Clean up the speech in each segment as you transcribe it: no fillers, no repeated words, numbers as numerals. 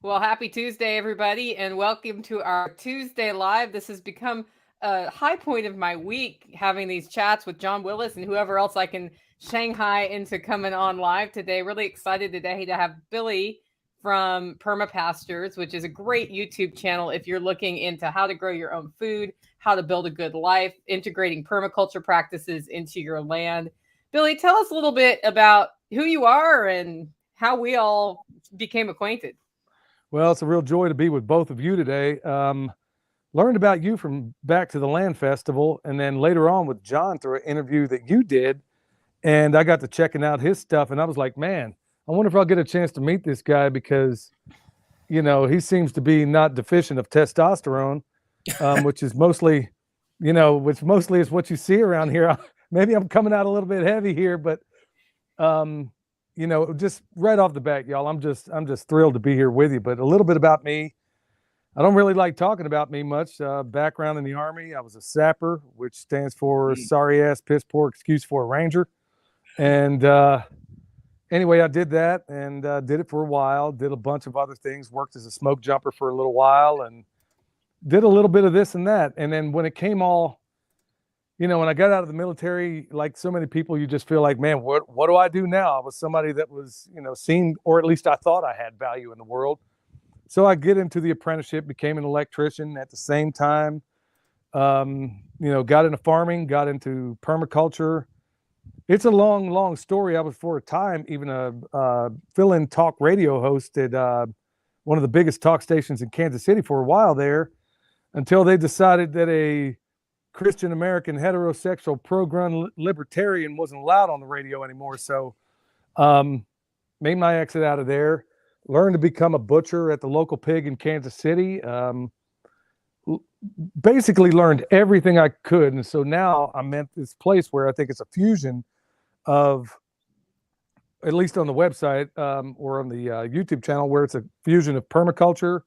Well, happy Tuesday, everybody, and welcome to our Tuesday Live. This has become a high point of my week, having these chats with John Willis and whoever else I can Shanghai into coming on live today. Really excited today to have Billy from Permapastures, which is a great YouTube channel if you're looking into how to grow your own food, how to build a good life, integrating permaculture practices into your land. Billy, tell us a little bit about who you are and how we all became acquainted. Well, it's a real joy to be with both of you today. Learned about you from Back to the Land Festival, and then later on with John through an interview that you did. And I got to checking out his stuff, and I was like, man, I wonder if I'll get a chance to meet this guy because, he seems to be not deficient of testosterone, which is mostly, which mostly is what you see around here. Maybe I'm coming out a little bit heavy here, but just right off the bat, y'all, I'm just thrilled to be here with you. But a little bit about me. I don't really like talking about me much. Background in the Army, I was a sapper, which stands for sorry ass, piss poor excuse for a ranger. And anyway, I did that and did it for a while, did a bunch of other things, worked as a smoke jumper for a little while and did a little bit of this and that. And then when it came all, when I got out of the military, like so many people, you just feel like, man, what do I do now? I was somebody that was, seen, or at least I thought I had value in the world. So I get into the apprenticeship, became an electrician at the same time, got into farming, got into permaculture. It's a long, long story. I was for a time even a fill-in talk radio host at one of the biggest talk stations in Kansas City for a while there, until they decided that a Christian American heterosexual pro-gun libertarian wasn't allowed on the radio anymore. So made my exit out of there, learned to become a butcher at the local pig in Kansas City. Basically learned everything I could. And so now I'm at this place where I think it's a fusion of, at least on the website or on the YouTube channel, where it's a fusion of permaculture,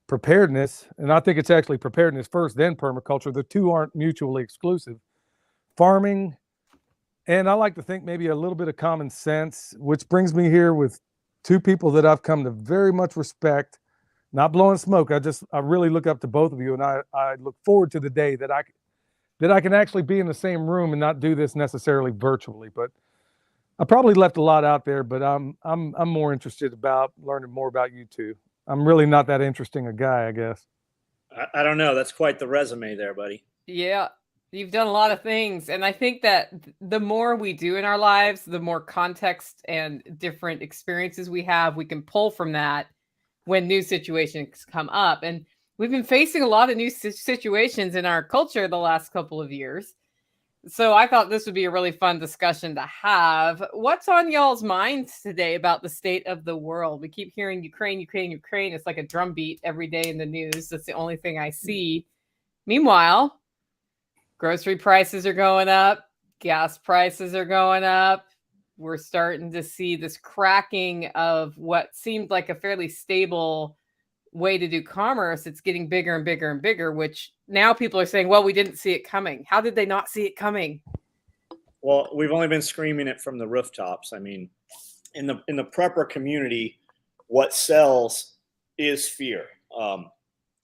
preparedness, and I think it's actually preparedness first, then permaculture. The two aren't mutually exclusive. Farming, and I like to think maybe a little bit of common sense, which brings me here with two people that I've come to very much respect. Not blowing smoke. I really look up to both of you, and I look forward to the day that I can actually be in the same room and not do this necessarily virtually. But I probably left a lot out there, but I'm more interested about learning more about you two. I'm really not that interesting a guy, I guess. I don't know. That's quite the resume there, buddy. Yeah, you've done a lot of things. And I think that the more we do in our lives, the more context and different experiences we have, we can pull from that when new situations come up. And we've been facing a lot of new situations in our culture the last couple of years. So I thought this would be a really fun discussion to have. What's on y'all's minds today about the state of the world? We keep hearing Ukraine, Ukraine, Ukraine. It's like a drumbeat every day in the news. That's the only thing I see. Meanwhile, grocery prices are going up. Gas prices are going up. We're starting to see this cracking of what seemed like a fairly stable way to do commerce. It's getting bigger and bigger and bigger, which now people are saying, well, we didn't see it coming. How did they not see it coming? Well, we've only been screaming it from the rooftops. I mean, in the prepper community, what sells is fear.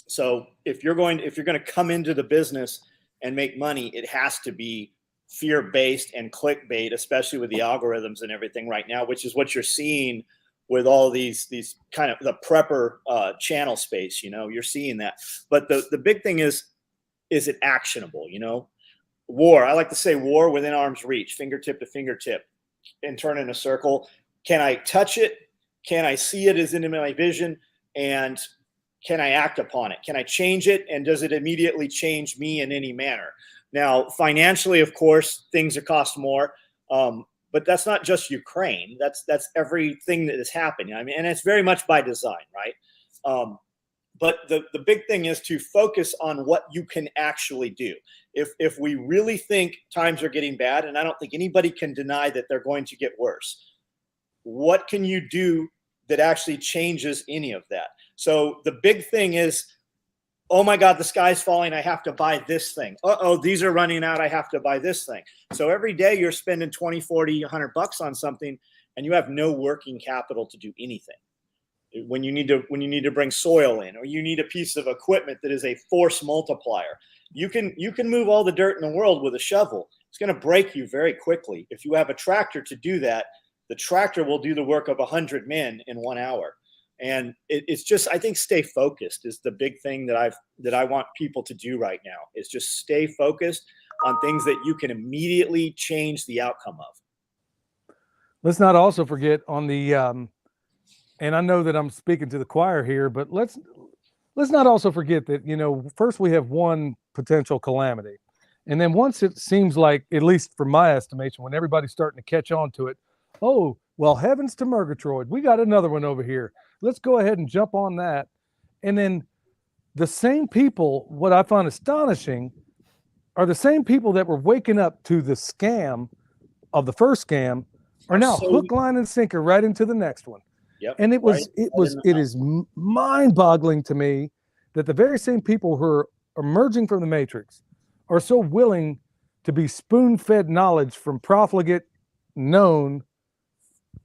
So if you're going to come into the business and make money, it has to be fear-based and clickbait, especially with the algorithms and everything right now, which is what you're seeing with all these kind of the prepper channel space. You're seeing that. But the big thing is it actionable? War. I like to say war within arm's reach, fingertip to fingertip, and turn in a circle. Can I touch it? Can I see it as in my vision? And can I act upon it? Can I change it? And does it immediately change me in any manner? Now, financially, of course, things cost more. But that's not just Ukraine. That's everything that is happening. I mean, and it's very much by design, right? But the big thing is to focus on what you can actually do. If we really think times are getting bad, and I don't think anybody can deny that they're going to get worse, what can you do that actually changes any of that? So the big thing is, oh my God, the sky's falling. I have to buy this thing. Uh-oh, these are running out. I have to buy this thing. So every day you're spending 20, 40, $100 on something, and you have no working capital to do anything. when you need to bring soil in, or you need a piece of equipment that is a force multiplier. You can move all the dirt in the world with a shovel. It's going to break you very quickly. If you have a tractor to do that, the tractor will do the work of 100 men in 1 hour. And it's just, I think, stay focused is the big thing that I want people to do right now, is just stay focused on things that you can immediately change the outcome of. Let's not also forget on the, and I know that I'm speaking to the choir here, but let's not also forget that, you know, first we have one potential calamity. And then once it seems like, at least from my estimation, when everybody's starting to catch on to it, oh, well, heavens to Murgatroyd, we got another one over here. Let's go ahead and jump on that. And then the same people, what I find astonishing, are the same people that were waking up to the scam of the first scam are now hook, line, and sinker right into the next one. Yep. And it is mind-boggling to me that the very same people who are emerging from the matrix are so willing to be spoon-fed knowledge from profligate, known,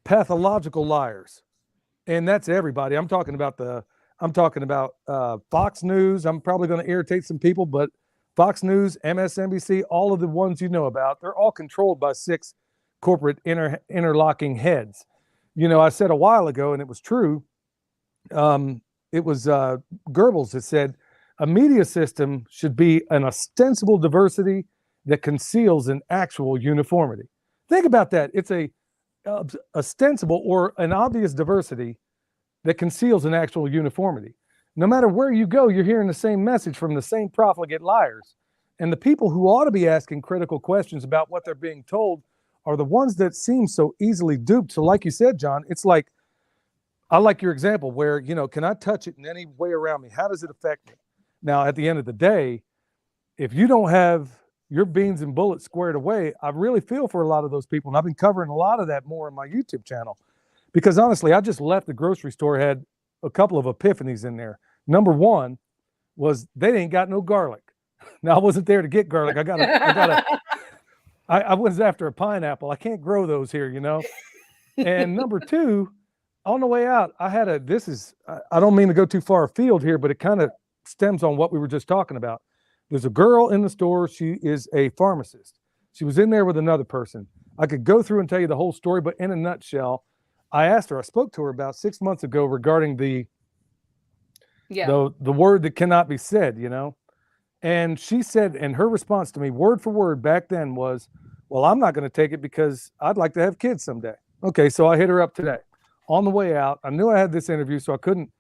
pathological liars. And that's everybody. I'm talking about Fox News. I'm probably going to irritate some people, but Fox News, MSNBC, all of the ones you know about, they're all controlled by 6 corporate interlocking heads. You know, I said a while ago, and it was true, it was Goebbels that said, a media system should be an ostensible diversity that conceals an actual uniformity. Think about that. It's a ostensible or an obvious diversity that conceals an actual uniformity. No matter where you go, you're hearing the same message from the same profligate liars. And the people who ought to be asking critical questions about what they're being told are the ones that seem so easily duped. So like you said, John, it's like, I like your example where, you know, can I touch it in any way around me? How does it affect me? Now, at the end of the day, if you don't have your beans and bullets squared away, I really feel for a lot of those people. And I've been covering a lot of that more in my YouTube channel, because honestly, I just left the grocery store, had a couple of epiphanies in there. Number one was they ain't got no garlic. Now, I wasn't there to get garlic. I was after a pineapple. I can't grow those here, you know? And number two, on the way out, I don't mean to go too far afield here, but it kind of stems on what we were just talking about. There's a girl in the store. She is a pharmacist. She was in there with another person. I could go through and tell you the whole story, but in a nutshell, I spoke to her about 6 months ago regarding the word that cannot be said, you know? And she said, and her response to me, word for word back then was, well, I'm not going to take it because I'd like to have kids someday. Okay, so I hit her up today. On the way out, I knew I had this interview, so I couldn't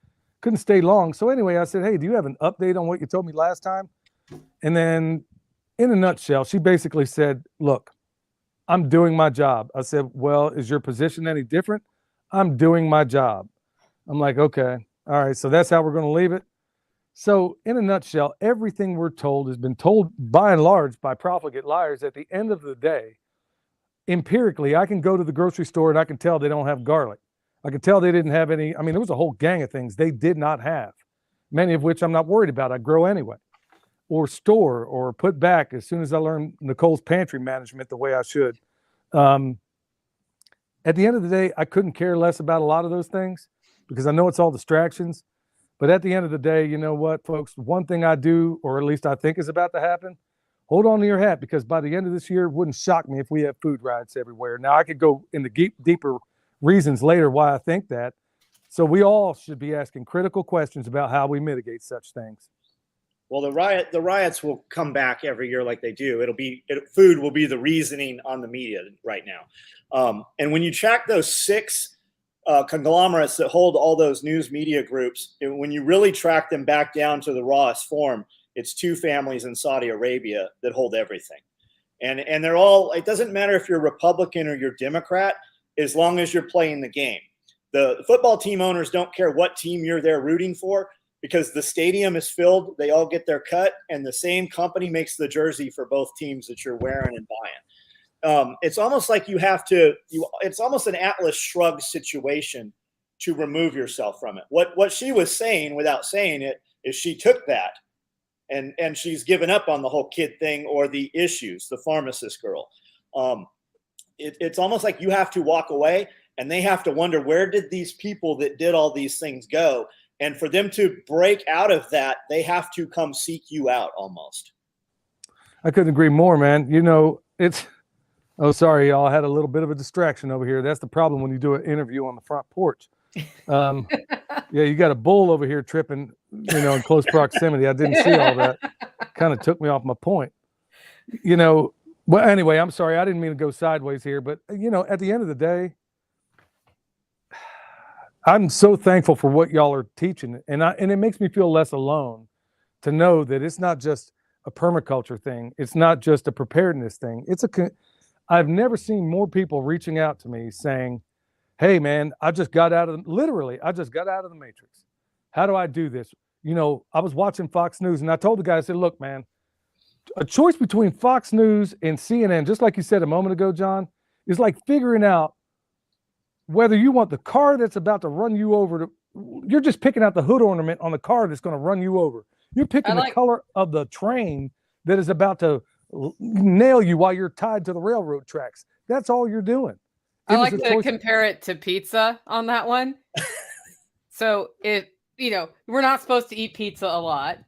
stay long. So anyway, I said, hey, do you have an update on what you told me last time? And then in a nutshell, she basically said, look, I'm doing my job. I said, well, is your position any different? I'm doing my job. I'm like, okay, all right, so that's how we're going to leave it. So in a nutshell, everything we're told has been told by and large by profligate liars. At the end of the day, empirically, I can go to the grocery store and I can tell they don't have garlic. I can tell they didn't have any. I mean, there was a whole gang of things they did not have, many of which I'm not worried about. I grow anyway, or store or put back as soon as I learn Nicole's pantry management the way I should. At the end of the day, I couldn't care less about a lot of those things because I know it's all distractions. But at the end of the day, you know what, folks, one thing I do, or at least I think is about to happen, hold on to your hat, because by the end of this year, it wouldn't shock me if we have food riots everywhere. Now, I could go into deeper reasons later why I think that. So we all should be asking critical questions about how we mitigate such things. Well, the riots will come back every year like they do. Food will be the reasoning on the media right now. And when you track those 6 conglomerates that hold all those news media groups, when you really track them back down to the rawest form, it's 2 families in Saudi Arabia that hold everything. And they're all, it doesn't matter if you're Republican or you're Democrat, as long as you're playing the game. The football team owners don't care what team you're there rooting for, because the stadium is filled, they all get their cut, and the same company makes the jersey for both teams that you're wearing and buying. It's almost like it's almost an Atlas Shrugged situation to remove yourself from it. What she was saying without saying it is she took that and she's given up on the whole kid thing or the issues, the pharmacist girl. It's almost like you have to walk away. and they have to wonder, where did these people that did all these things go? And for them to break out of that, they have to come seek you out almost. I couldn't agree more, man. You know, it's, oh, sorry, y'all. I had a little bit of a distraction over here. That's the problem when you do an interview on the front porch. Yeah, you got a bull over here tripping, you know, in close proximity. I didn't see all that. Kind of took me off my point. You know, well, anyway, I'm sorry. I didn't mean to go sideways here, but, you know, at the end of the day, I'm so thankful for what y'all are teaching. And it makes me feel less alone to know that it's not just a permaculture thing. It's not just a preparedness thing. I've never seen more people reaching out to me saying, hey man, I just got out of the matrix. How do I do this? You know, I was watching Fox News and I told the guy, I said, look, man, a choice between Fox News and CNN, just like you said a moment ago, John, is like figuring out whether you want the car that's about to run you over you're just picking out the hood ornament on the car that's going to run you over. You're picking the color of the train that is about to nail you while you're tied to the railroad tracks. That's all you're doing. I like to compare it to pizza on that one. So if, you know, we're not supposed to eat pizza a lot,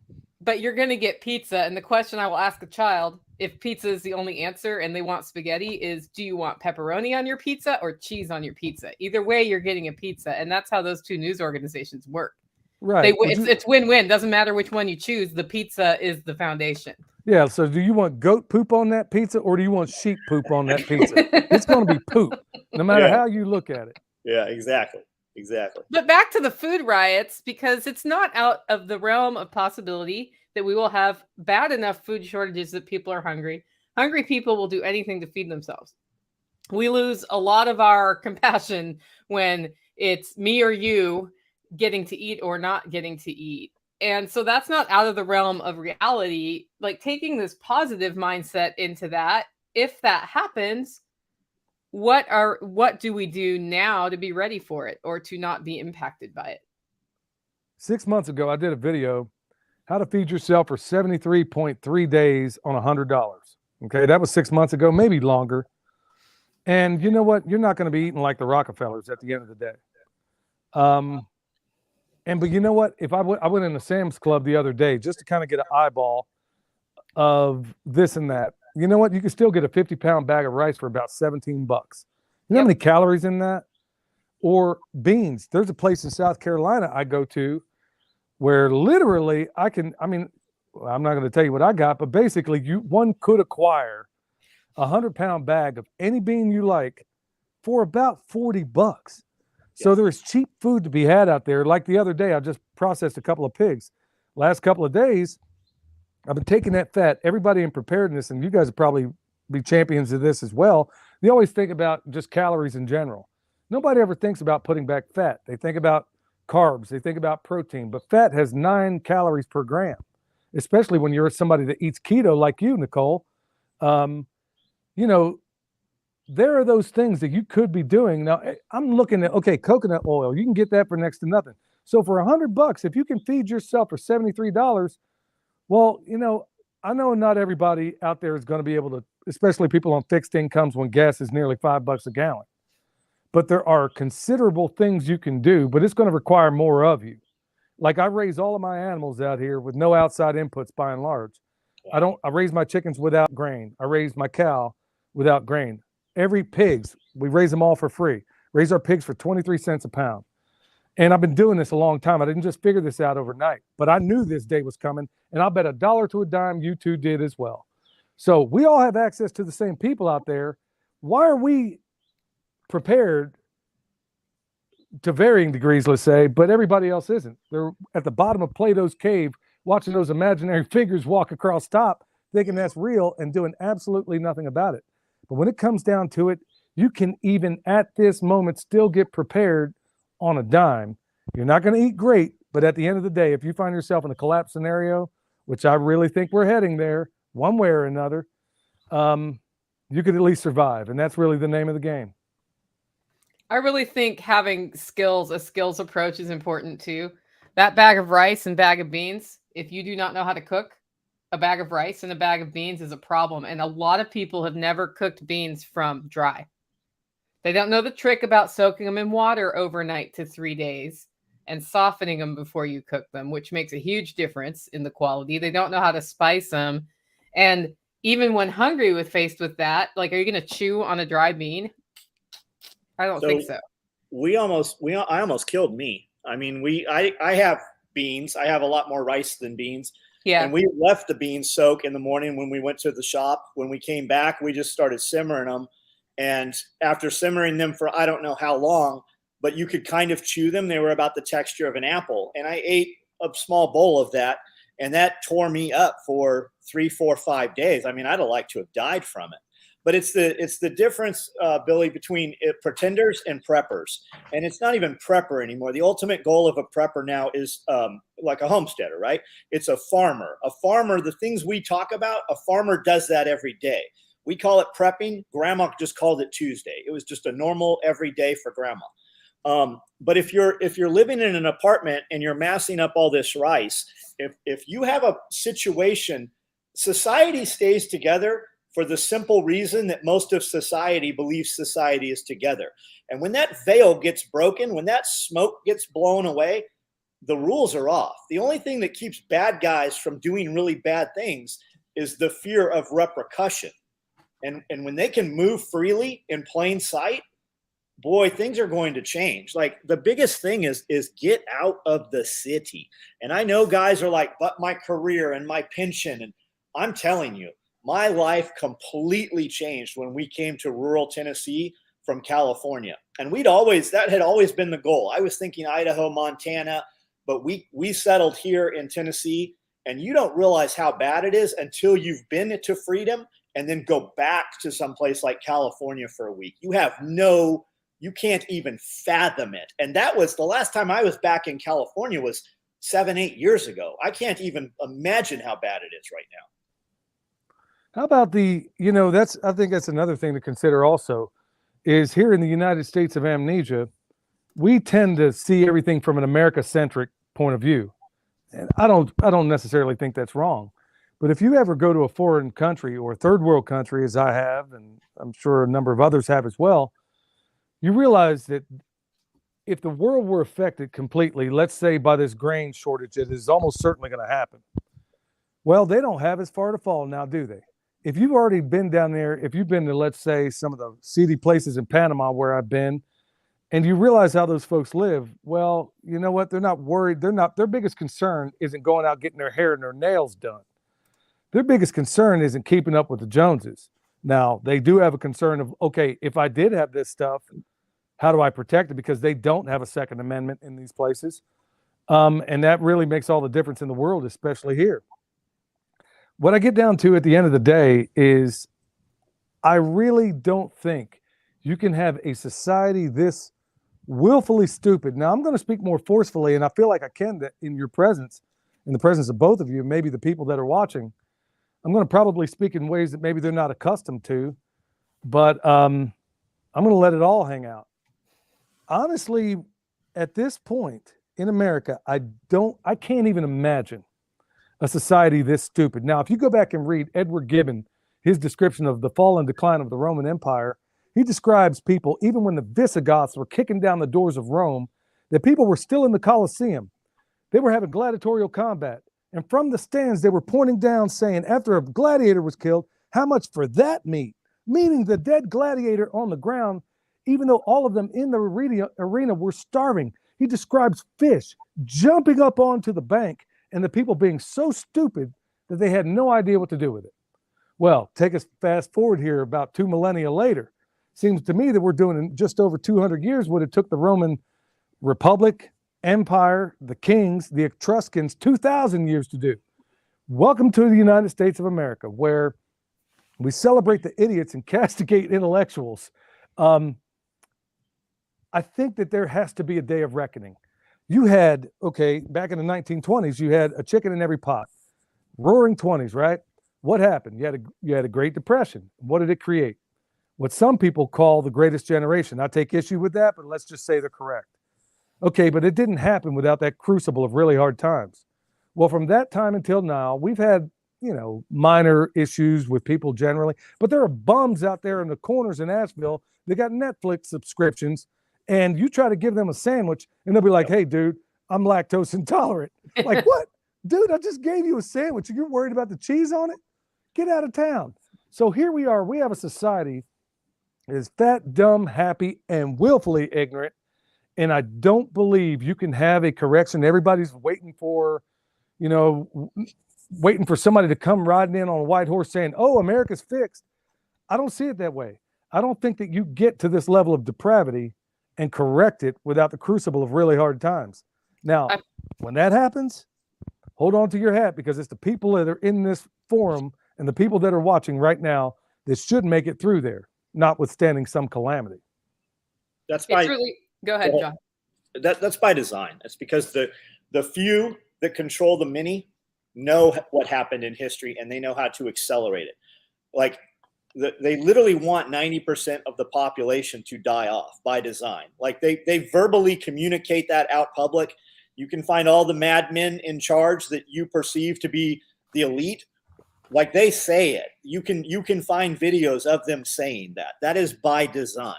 but you're going to get pizza. And the question I will ask a child, if pizza is the only answer and they want spaghetti, is do you want pepperoni on your pizza or cheese on your pizza? Either way, you're getting a pizza. And that's how those two news organizations work. Right. It's win-win. Doesn't matter which one you choose. The pizza is the foundation. Yeah. So do you want goat poop on that pizza or do you want sheep poop on that pizza? It's going to be poop, no matter how you look at it. Yeah, exactly. Exactly. But back to the food riots, because it's not out of the realm of possibility that we will have bad enough food shortages that people are hungry. Hungry people will do anything to feed themselves. We lose a lot of our compassion when it's me or you getting to eat or not getting to eat. And so that's not out of the realm of reality. Like taking this positive mindset into that, if that happens, what do we do now to be ready for it or to not be impacted by it? 6 months ago, I did a video, how to feed yourself for 73.3 days on $100. Okay, that was 6 months ago, maybe longer. And you know what? You're not going to be eating like the Rockefellers at the end of the day. But you know what? If I went in the Sam's Club the other day just to kind of get an eyeball of this and that. You know what? You can still get a 50-pound bag of rice for about 17 bucks. You know how many calories in that? Or beans. There's a place in South Carolina I go to where literally I'm not going to tell you what I got, but basically one could acquire a 100-pound bag of any bean you like for about 40 bucks. So there is cheap food to be had out there. Like the other day, I just processed a couple of pigs. Last couple of days, I've been taking that fat. Everybody in preparedness, and you guys will probably be champions of this as well, they always think about just calories in general. Nobody ever thinks about putting back fat. They think about carbs. They think about protein. But fat has 9 calories per gram, especially when you're somebody that eats keto like you, Nicole. You know, there are those things that you could be doing. Now, I'm looking at, okay, coconut oil. You can get that for next to nothing. So for $100, if you can feed yourself for $73, well, you know, I know not everybody out there is going to be able to, especially people on fixed incomes when gas is nearly $5 a gallon. But there are considerable things you can do, but it's going to require more of you. Like I raise all of my animals out here with no outside inputs by and large. I raise my chickens without grain. I raise my cow without grain. Every pigs, we raise them all for free. Raise our pigs for 23 cents a pound. And I've been doing this a long time. I didn't just figure this out overnight, but I knew this day was coming. And I'll bet $1 to a dime you two did as well. So we all have access to the same people out there. Why are we prepared to varying degrees, let's say, but everybody else isn't? They're at the bottom of Plato's cave, watching those imaginary figures walk across top, thinking that's real and doing absolutely nothing about it. But when it comes down to it, you can even at this moment still get prepared on a dime. You're not going to eat great, but at the end of the day, if you find yourself in a collapse scenario, which I really think we're heading there one way or another, you could at least survive. And that's really the name of the game. I really think having a skills approach is important too. That bag of rice and bag of beans, if you do not know how to cook, a bag of rice and a bag of beans is a problem. And a lot of people have never cooked beans from dry. They don't know the trick about soaking them in water overnight to 3 days and softening them before you cook them, which makes a huge difference in the quality. They don't know how to spice them. And even when hungry with faced with that, like, are you going to chew on a dry bean? I don't think so. I almost killed me. I mean, I have beans. I have a lot more rice than beans. Yeah. And we left the beans soak in the morning when we went to the shop. When we came back, we just started simmering them. And after simmering them for I don't know how long, but you could kind of chew them. They were about the texture of an apple. And I ate a small bowl of that, and that tore me up for 3, 4, 5 days. I mean, I'd have liked to have died from it. But it's the difference, Billy, between pretenders and preppers. And it's not even prepper anymore. The ultimate goal of a prepper now is like a homesteader, right? It's a farmer. A farmer, the things we talk about, a farmer does that every day. We call it prepping. Grandma just called it Tuesday. It was just a normal every day for grandma. But if you're living in an apartment and you're massing up all this rice, if you have a situation, society stays together for the simple reason that most of society believes society is together. And when that veil gets broken, when that smoke gets blown away, the rules are off. The only thing that keeps bad guys from doing really bad things is the fear of repercussion. And when they can move freely in plain sight, boy, things are going to change. Like, the biggest thing is get out of the city. And I know guys are like, but my career and my pension. And I'm telling you, my life completely changed when we came to rural Tennessee from California. And that had always been the goal. I was thinking Idaho, Montana, but we settled here in Tennessee. And you don't realize how bad it is until you've been to freedom and then go back to someplace like California for a week. You can't even fathom it. And that was the last time I was back in California was 7, 8 years ago. I can't even imagine how bad it is right now. How about I think that's another thing to consider also, is here in the United States of amnesia, we tend to see everything from an America-centric point of view. And I don't necessarily think that's wrong. But if you ever go to a foreign country or a third world country, as I have, and I'm sure a number of others have as well, you realize that if the world were affected completely, let's say by this grain shortage, it is almost certainly going to happen. Well, they don't have as far to fall now, do they? If you've already been down there, if you've been to, let's say, some of the seedy places in Panama where I've been, and you realize how those folks live, well, you know what? They're not worried. Their biggest concern isn't going out getting their hair and their nails done. Their biggest concern isn't keeping up with the Joneses. Now, they do have a concern of, okay, if I did have this stuff, how do I protect it? Because they don't have a Second Amendment in these places. And that really makes all the difference in the world, especially here. What I get down to at the end of the day is I really don't think you can have a society this willfully stupid. Now, I'm going to speak more forcefully, and I feel like I can in your presence, in the presence of both of you, maybe the people that are watching. I'm going to probably speak in ways that maybe they're not accustomed to, but I'm going to let it all hang out. Honestly, at this point in America, I can't even imagine a society this stupid. Now, if you go back and read Edward Gibbon, his description of the fall and decline of the Roman Empire, he describes people, even when the Visigoths were kicking down the doors of Rome, that people were still in the Colosseum. They were having gladiatorial combat. And from the stands, they were pointing down saying, after a gladiator was killed, how much for that meat? Meaning the dead gladiator on the ground, even though all of them in the arena were starving. He describes fish jumping up onto the bank and the people being so stupid that they had no idea what to do with it. Well, take us fast forward here about 2 millennia later. Seems to me that we're doing in just over 200 years what it took the Roman Republic, Empire, the kings, the Etruscans, 2,000 years to do. Welcome to the United States of America, where we celebrate the idiots and castigate intellectuals. I think that there has to be a day of reckoning. You had, back in the 1920s, you had a chicken in every pot. Roaring 20s, right? What happened? You had a Great Depression. What did it create? What some people call the greatest generation. I take issue with that, but let's just say they're correct. Okay, but it didn't happen without that crucible of really hard times. Well, from that time until now, we've had minor issues with people generally, but there are bums out there in the corners in Asheville that got Netflix subscriptions, and you try to give them a sandwich and they'll be like, hey dude, I'm lactose intolerant. Like, what? Dude, I just gave you a sandwich and you're worried about the cheese on it? Get out of town. So here we are. We have a society that is fat, dumb, happy, and willfully ignorant. And I don't believe you can have a correction. Everybody's waiting for, waiting for somebody to come riding in on a white horse saying, oh, America's fixed. I don't see it that way. I don't think that you get to this level of depravity and correct it without the crucible of really hard times. Now, when that happens, hold on to your hat, because it's the people that are in this forum and the people that are watching right now that should make it through there, notwithstanding some calamity. That's by, go ahead, John. That's by design. It's because the few that control the many know what happened in history and they know how to accelerate it. Like they literally want 90% of the population to die off by design. Like they verbally communicate that out public. You can find all the madmen in charge that you perceive to be the elite. Like they say it. You can find videos of them saying that. That is by design.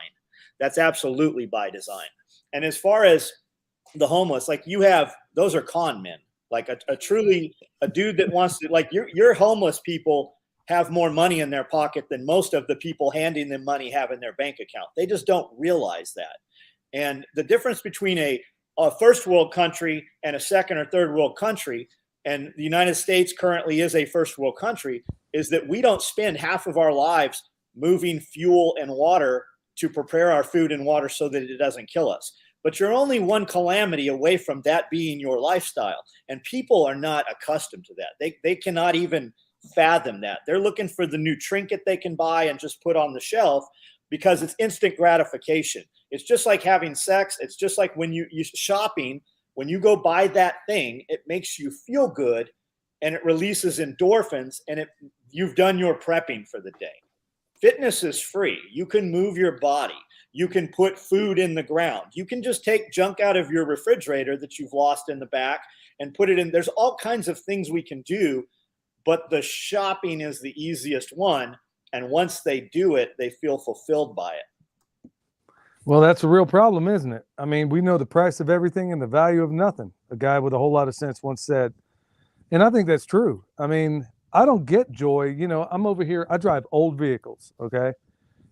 That's absolutely by design. And as far as the homeless, like those are con men. Like a dude that wants to, like your homeless people have more money in their pocket than most of the people handing them money have in their bank account. They just don't realize that. And the difference between a first world country and a second or third world country, and the United States currently is a first world country, is that we don't spend half of our lives moving fuel and water to prepare our food and water so that it doesn't kill us. But you're only one calamity away from that being your lifestyle. And people are not accustomed to that. They cannot even fathom that. They're looking for the new trinket they can buy and just put on the shelf because it's instant gratification. It's just like having sex. It's just like when you shopping, when you go buy that thing, it makes you feel good and it releases endorphins and you've done your prepping for the day. Fitness is free. You can move your body. You can put food in the ground. You can just take junk out of your refrigerator that you've lost in the back and put it in. There's all kinds of things we can do, but the shopping is the easiest one. And once they do it, they feel fulfilled by it. Well, that's a real problem, isn't it? I mean, we know the price of everything and the value of nothing. A guy with a whole lot of sense once said, and I think that's true. I mean, I don't get joy. I'm over here. I drive old vehicles, okay?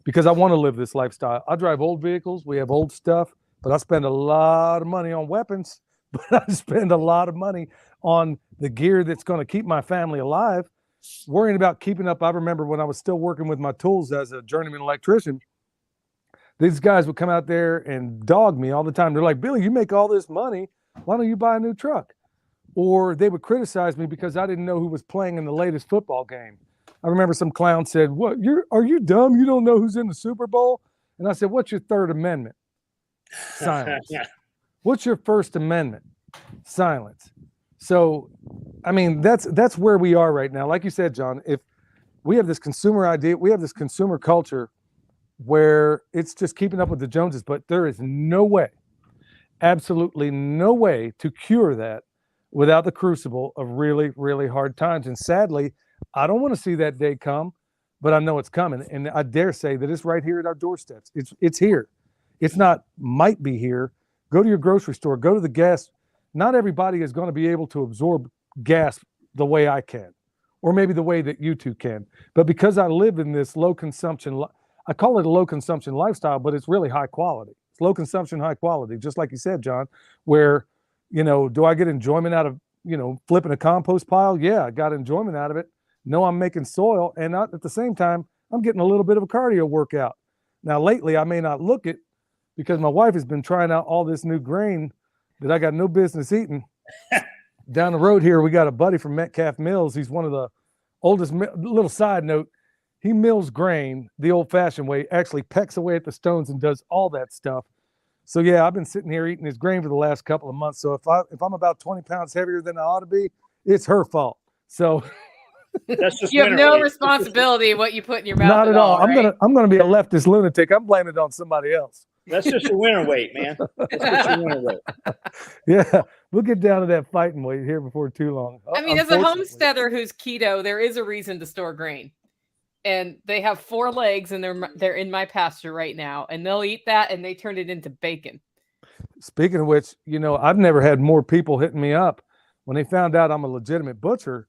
Because I want to live this lifestyle. I drive old vehicles. We have old stuff, but I spend a lot of money on weapons, but I spend a lot of money on the gear that's going to keep my family alive, worrying about keeping up. I remember when I was still working with my tools as a journeyman electrician, these guys would come out there and dog me all the time. They're like, Billy, you make all this money. Why don't you buy a new truck? Or they would criticize me because I didn't know who was playing in the latest football game. I remember some clown said, "What? Are you dumb? You don't know who's in the Super Bowl?" And I said, "What's your Third Amendment?" Silence. Yeah. What's your First Amendment? Silence. So, I mean, that's where we are right now. Like you said, John, if we have this consumer idea, we have this consumer culture where it's just keeping up with the Joneses, but there is no way, absolutely no way to cure that without the crucible of really, really hard times. And sadly, I don't want to see that day come, but I know it's coming. And I dare say that it's right here at our doorsteps. It's here. It's not might be here. Go to your grocery store, go to the gas. Not everybody is going to be able to absorb gas the way I can, or maybe the way that you two can. But because I live in this low consumption, I call it a low consumption lifestyle, but it's really high quality. It's low consumption, high quality, just like you said, John, where, do I get enjoyment out of, flipping a compost pile? Yeah, I got enjoyment out of it. No, I'm making soil. And at the same time, I'm getting a little bit of a cardio workout. Now, lately, I may not look it because my wife has been trying out all this new grain that I got no business eating. Down the road here, we got a buddy from Metcalf Mills. He's one of the oldest, little side note, he mills grain the old-fashioned way, actually pecks away at the stones and does all that stuff. So, yeah, I've been sitting here eating his grain for the last couple of months. So if I'm about 20 pounds heavier than I ought to be, it's her fault. So that's just you have no responsibility what you put in your mouth. Not at all. Right? I'm gonna be a leftist lunatic. I'm blaming it on somebody else. That's just your winter weight, man. That's just your winter weight. Yeah, we'll get down to that fighting weight here before too long. I mean, as a Unfortunately. homesteader who's keto, there is a reason to store grain. And they have 4 legs and they're in my pasture right now, and they'll eat that and they turn it into bacon. Speaking of which, you know, I've never had more people hitting me up when they found out I'm a legitimate butcher.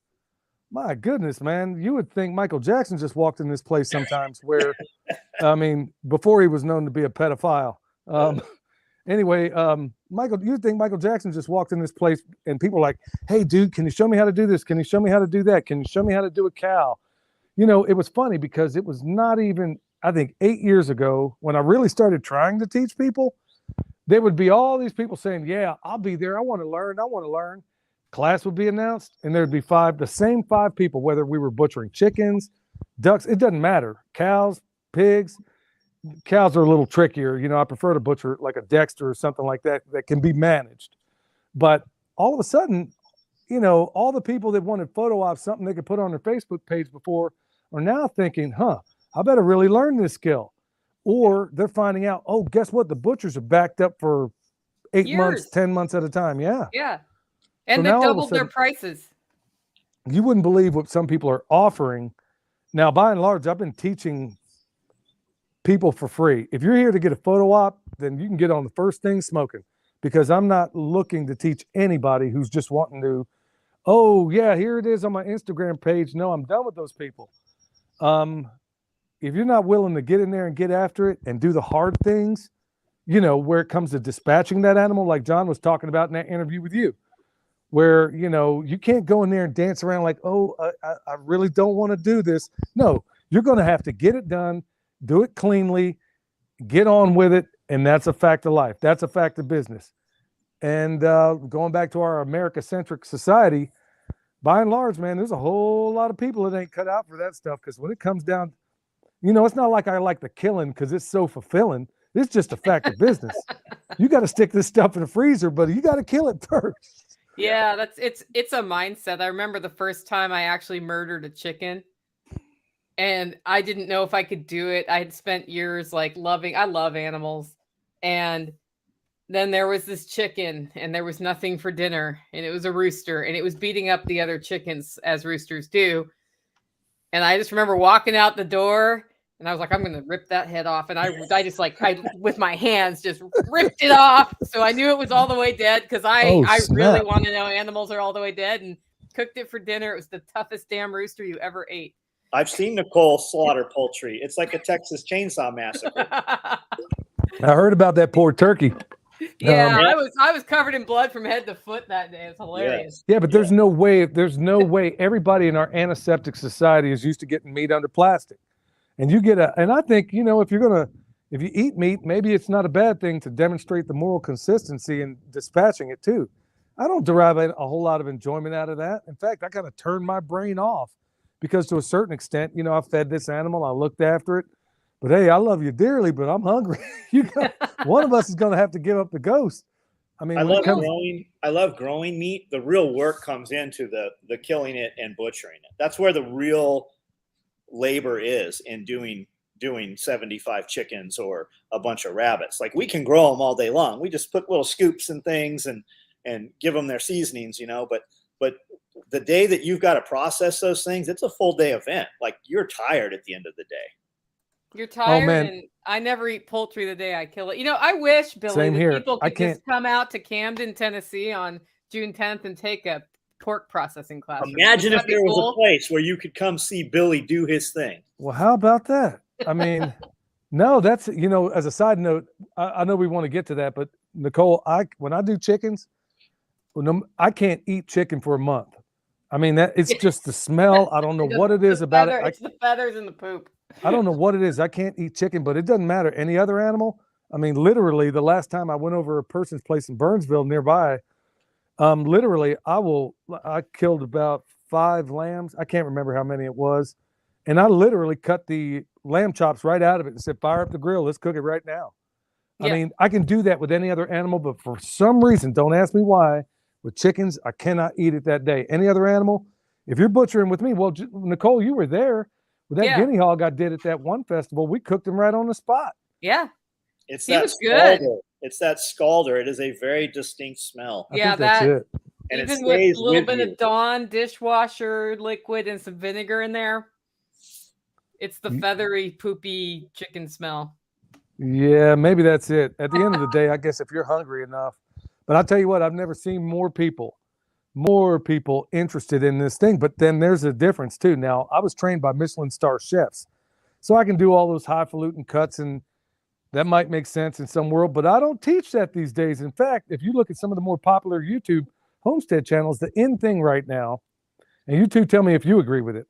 My goodness, man, you would think Michael Jackson just walked in this place sometimes where, I mean, before he was known to be a pedophile. Anyway, Michael, you'd think Michael Jackson just walked in this place and people are like, hey, dude, can you show me how to do this? Can you show me how to do that? Can you show me how to do a cow? You know, it was funny because it was not even, I think, 8 years ago when I really started trying to teach people. There would be all these people saying, yeah, I'll be there. I want to learn. I want to learn. Class would be announced and there'd be the same 5 people, whether we were butchering chickens, ducks, it doesn't matter. Cows, pigs. Cows are a little trickier. You know, I prefer to butcher like a Dexter or something like that that can be managed. But all of a sudden, you know, all the people that wanted photo ops, something they could put on their Facebook page before, are now thinking, I better really learn this skill. Or they're finding out, oh, guess what? The butchers are backed up for 8 months, 10 months at a time. Yeah. Yeah. And So they've now all of a doubled their sudden- prices. You wouldn't believe what some people are offering. Now, by and large, I've been teaching people for free. If you're here to get a photo op, then you can get on the first thing smoking, because I'm not looking to teach anybody who's just wanting to, oh, yeah, here it is on my Instagram page. No, I'm done with those people. If you're not willing to get in there and get after it and do the hard things, you know, where it comes to dispatching that animal, like John was talking about in that interview with you, where, you know, you can't go in there and dance around like, oh, I really don't want to do this. No, you're going to have to get it done, do it cleanly, get on with it. And that's a fact of life. That's a fact of business. And going back to our America-centric society, by and large, man, there's a whole lot of people that ain't cut out for that stuff. Because when it comes down, you know, it's not like I like the killing because it's so fulfilling. It's just a fact of business. You got to stick this stuff in the freezer, but you got to kill it first. Yeah, it's a mindset. I remember the first time I actually murdered a chicken, and I didn't know if I could do it. I had spent years like I love animals. And then there was this chicken and there was nothing for dinner, and it was a rooster, and it was beating up the other chickens as roosters do. And I just remember walking out the door and I was like, I'm going to rip that head off. And I just with my hands just ripped it off. So I knew it was all the way dead, because I really want to know animals are all the way dead, and cooked it for dinner. It was the toughest damn rooster you ever ate. I've seen Nicole slaughter poultry. It's like a Texas Chainsaw Massacre. I heard about that poor turkey. Yeah, I was covered in blood from head to foot that day. It's hilarious. Yeah, but there's no way. Everybody in our antiseptic society is used to getting meat under plastic. And you get and I think, you know, if you eat meat, maybe it's not a bad thing to demonstrate the moral consistency in dispatching it too. I don't derive a whole lot of enjoyment out of that. In fact, I kind of turn my brain off, because to a certain extent, you know, I fed this animal, I looked after it, but hey, I love you dearly, but I'm hungry. One of us is going to have to give up the ghost. I mean, I love growing meat. The real work comes into the killing it and butchering it. That's where the real labor is in doing 75 chickens or a bunch of rabbits. Like, we can grow them all day long. We just put little scoops and things and give them their seasonings, you know, but the day that you've got to process those things, it's a full day event. Like, you're tired at the end of the day. You're tired, and I never eat poultry the day I kill it. You know, I wish, Billy, that people could just come out to Camden, Tennessee on June 10th and take a pork processing class. Imagine if there was a place where you could come see Billy do his thing. Well, how about that? I mean, no, that's, you know, as a side note, I know we want to get to that, but Nicole, when I do chickens, I can't eat chicken for a month. I mean, it's just the smell. I don't know what it is about it. It's the feathers and the poop. I don't know what it is. I can't eat chicken, but it doesn't matter. Any other animal. I mean, literally, the last time I went over a person's place in Burnsville nearby, literally, I killed about 5 lambs. I can't remember how many it was. And I literally cut the lamb chops right out of it and said, fire up the grill. Let's cook it right now. Yeah. I mean, I can do that with any other animal, but for some reason, don't ask me why, with chickens, I cannot eat it that day. Any other animal, if you're butchering with me, well, Nicole, you were there with that guinea hog I did at that one festival. We cooked him right on the spot. Yeah. It's He that was good. scalder. It's that scalder. It is a very distinct smell. I Yeah, think that's that it. And it even with a stays little with bit you. of Dawn dishwasher liquid and some vinegar in there, it's the feathery, poopy chicken smell. Yeah, maybe that's it. At the end of the day, I guess if you're hungry enough, but I'll tell you what, I've never seen more people interested in this thing. But then there's a difference too. Now, I was trained by Michelin star chefs, so I can do all those highfalutin cuts, and that might make sense in some world, but I don't teach that these days. In fact, if you look at some of the more popular YouTube homestead channels, the in thing right now, and you two tell me if you agree with it,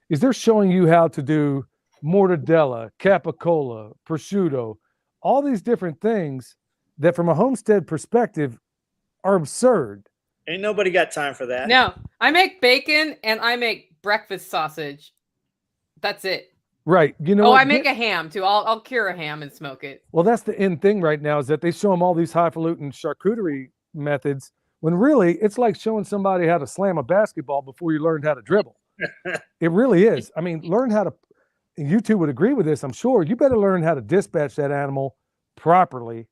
is they're showing you how to do mortadella, capicola, prosciutto, all these different things that from a homestead perspective are absurd. Ain't nobody got time for that. No, I make bacon and I make breakfast sausage. That's it. Right. You know Oh, what? I make a ham too. I'll cure a ham and smoke it. Well, that's the in thing right now, is that they show them all these highfalutin charcuterie methods when really it's like showing somebody how to slam a basketball before you learned how to dribble. It really is. I mean, learn how to, and you two would agree with this, I'm sure. You better learn how to dispatch that animal properly,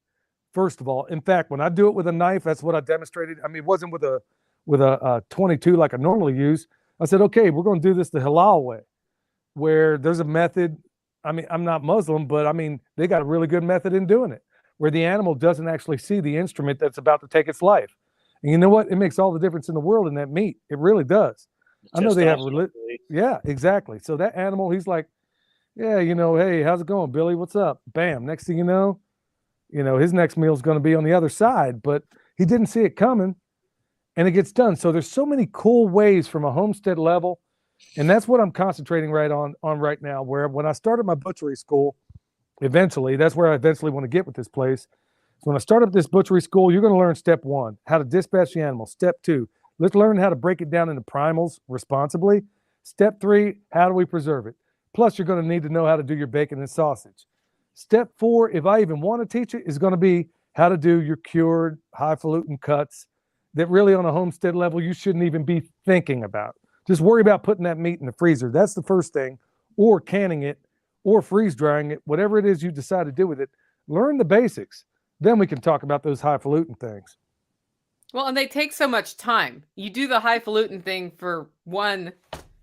first of all. In fact, when I do it with a knife, that's what I demonstrated. I mean, it wasn't with a 22 like I normally use. I said, okay, we're going to do this the halal way, where there's a method. I mean, I'm not Muslim, but I mean, they got a really good method in doing it, where the animal doesn't actually see the instrument that's about to take its life. And you know what? It makes all the difference in the world in that meat. It really does. I know they have yeah, exactly. So that animal, he's like, yeah, you know, hey, how's it going, Billy? What's up? Bam. Next thing you know, his next meal is going to be on the other side, but he didn't see it coming, and it gets done. So there's so many cool ways from a homestead level, and that's what I'm concentrating on right now. Where when I started my butchery school, eventually, that's where I eventually want to get with this place. So when I start up this butchery school, you're going to learn step 1, how to dispatch the animal. Step 2, let's learn how to break it down into primals responsibly. Step 3, how do we preserve it? Plus, you're going to need to know how to do your bacon and sausage. Step 4, if I even want to teach it, is going to be how to do your cured highfalutin cuts that really on a homestead level, you shouldn't even be thinking about. Just worry about putting that meat in the freezer. That's the first thing, or canning it, or freeze drying it, whatever it is you decide to do with it. Learn the basics. Then we can talk about those highfalutin things. Well, and they take so much time. You do the highfalutin thing for one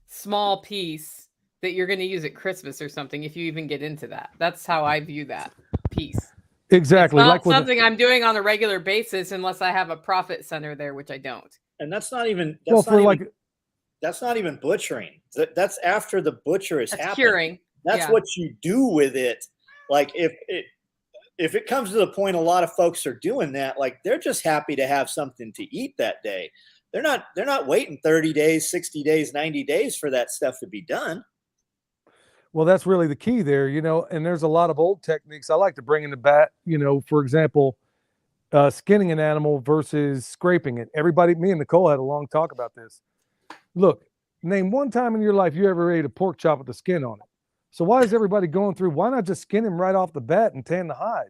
small piece that you're going to use at Christmas or something, if you even get into that. That's how I view that piece. Exactly. It's not like something I'm doing on a regular basis unless I have a profit center there, which I don't. And that's not even that's not even butchering. That's after the butcher is happening. Curing. That's what you do with it. Like if it comes to the point a lot of folks are doing that, like they're just happy to have something to eat that day. They're not waiting 30 days, 60 days, 90 days for that stuff to be done. Well, that's really the key there, and there's a lot of old techniques I like to bring in the bat, for example, skinning an animal versus scraping it. Me and Nicole had a long talk about this. Look, name one time in your life you ever ate a pork chop with the skin on it. So why is everybody going through? Why not just skin him right off the bat and tan the hide?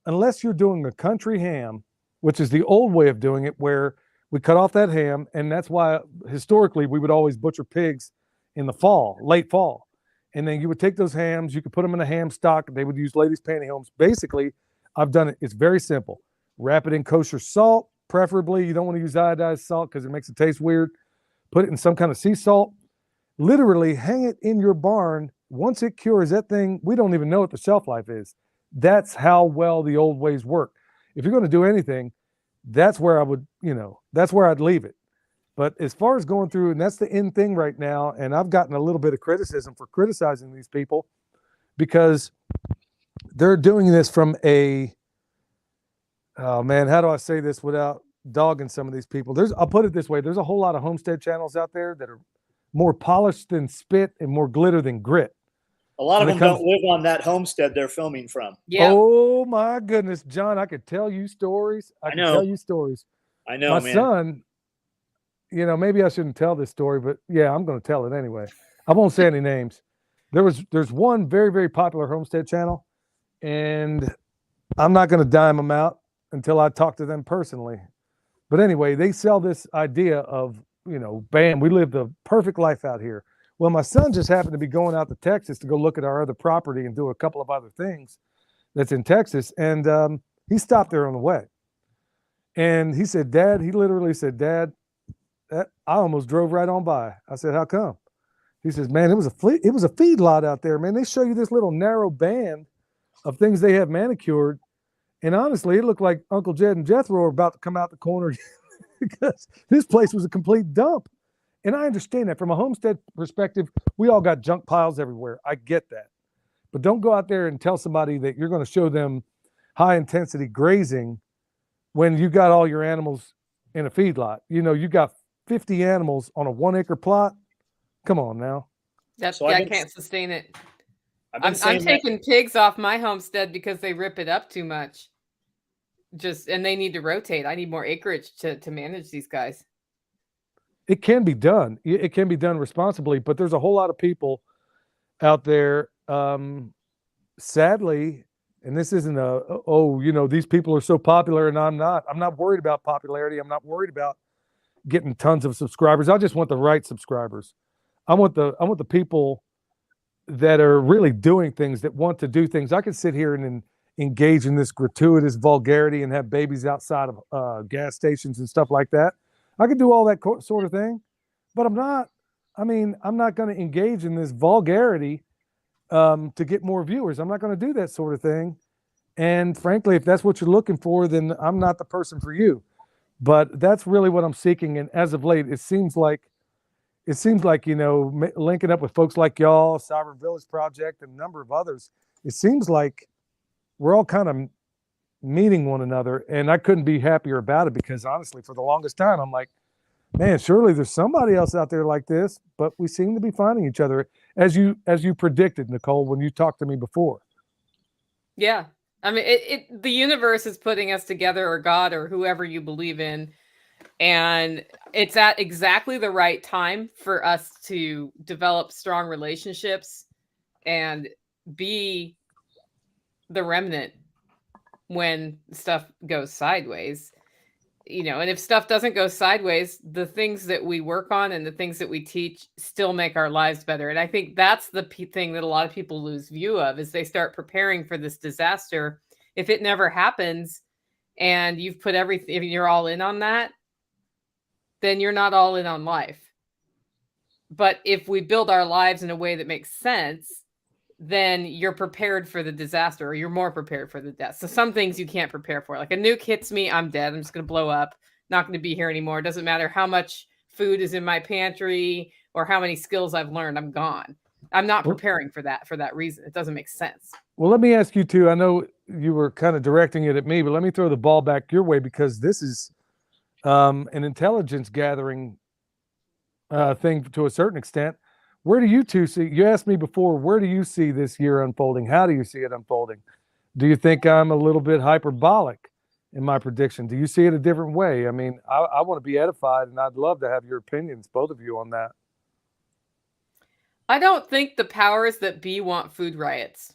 Unless you're doing a country ham, which is the old way of doing it, where we cut off that ham. And that's why historically we would always butcher pigs in the fall, late fall. And then you would take those hams, you could put them in a ham stock. They would use ladies' pantyhose. Basically, I've done it. It's very simple. Wrap it in kosher salt. Preferably, you don't want to use iodized salt because it makes it taste weird. Put it in some kind of sea salt. Literally hang it in your barn. Once it cures, that thing, we don't even know what the shelf life is. That's how well the old ways work. If you're going to do anything, that's where I would, that's where I'd leave it. But as far as going through, and that's the in thing right now, and I've gotten a little bit of criticism for criticizing these people because they're doing this from oh man, how do I say this without dogging some of these people? I'll put it this way. There's a whole lot of homestead channels out there that are more polished than spit and more glitter than grit. A lot of them don't live on that homestead they're filming from. Yeah. Oh my goodness, John, I could tell you stories. I know, my man. Son, maybe I shouldn't tell this story, but yeah, I'm going to tell it anyway. I won't say any names. There's one very, very popular homestead channel, and I'm not going to dime them out until I talk to them personally. But anyway, they sell this idea of, bam, we live the perfect life out here. Well, my son just happened to be going out to Texas to go look at our other property and do a couple of other things. that's in Texas, and he stopped there on the way. And he said, Dad, he literally said, Dad, I almost drove right on by. I said, how come? He says, man, it was a feedlot out there, man. They show you this little narrow band of things they have manicured. And honestly, it looked like Uncle Jed and Jethro were about to come out the corner because this place was a complete dump. And I understand that from a homestead perspective, we all got junk piles everywhere. I get that. But don't go out there and tell somebody that you're going to show them high intensity grazing when you got all your animals in a feedlot. You know, you got 50 animals on a 1 acre plot. Come on now. I can't sustain it. I'm taking pigs off my homestead because they rip it up too much. And they need to rotate. I need more acreage to manage these guys. It can be done. It can be done responsibly, but there's a whole lot of people out there, sadly, and this isn't these people are so popular and I'm not worried about popularity. I'm not worried about getting tons of subscribers. I just want the right subscribers. I want the people that are really doing things, that want to do things. I could sit here and engage in this gratuitous vulgarity and have babies outside of gas stations and stuff like that. I could do all that sort of thing, but I'm not going to engage in this vulgarity to get more viewers. I'm not going to do that sort of thing. And frankly, if that's what you're looking for, then I'm not the person for you. But that's really what I'm seeking. And as of late, it seems like, linking up with folks like y'all, Sovereign Village Project, and a number of others, it seems like we're all kind of meeting one another, and I couldn't be happier about it, because honestly, for the longest time, I'm like, man, surely there's somebody else out there like this, but we seem to be finding each other, as you predicted, Nicole, when you talked to me before. Yeah. I mean, the universe is putting us together, or God, or whoever you believe in, and it's at exactly the right time for us to develop strong relationships and be the remnant when stuff goes sideways, and if stuff doesn't go sideways, the things that we work on and the things that we teach still make our lives better. And I think that's the thing that a lot of people lose view of, is they start preparing for this disaster. If it never happens and you've put everything, if you're all in on that, then you're not all in on life. But if we build our lives in a way that makes sense, then you're prepared for the disaster, or you're more prepared for the death. So some things you can't prepare for. Like a nuke hits me, I'm dead. I'm just going to blow up. Not going to be here anymore. It doesn't matter how much food is in my pantry or how many skills I've learned. I'm gone. I'm not preparing for that reason. It doesn't make sense. Well, let me ask you too. I know you were kind of directing it at me, but let me throw the ball back your way, because this is an intelligence gathering thing to a certain extent. Where do you two see? You asked me before, where do you see this year unfolding? How do you see it unfolding? Do you think I'm a little bit hyperbolic in my prediction? Do you see it a different way? I mean, I want to be edified, and I'd love to have your opinions, both of you, on that. I don't think the powers that be want food riots.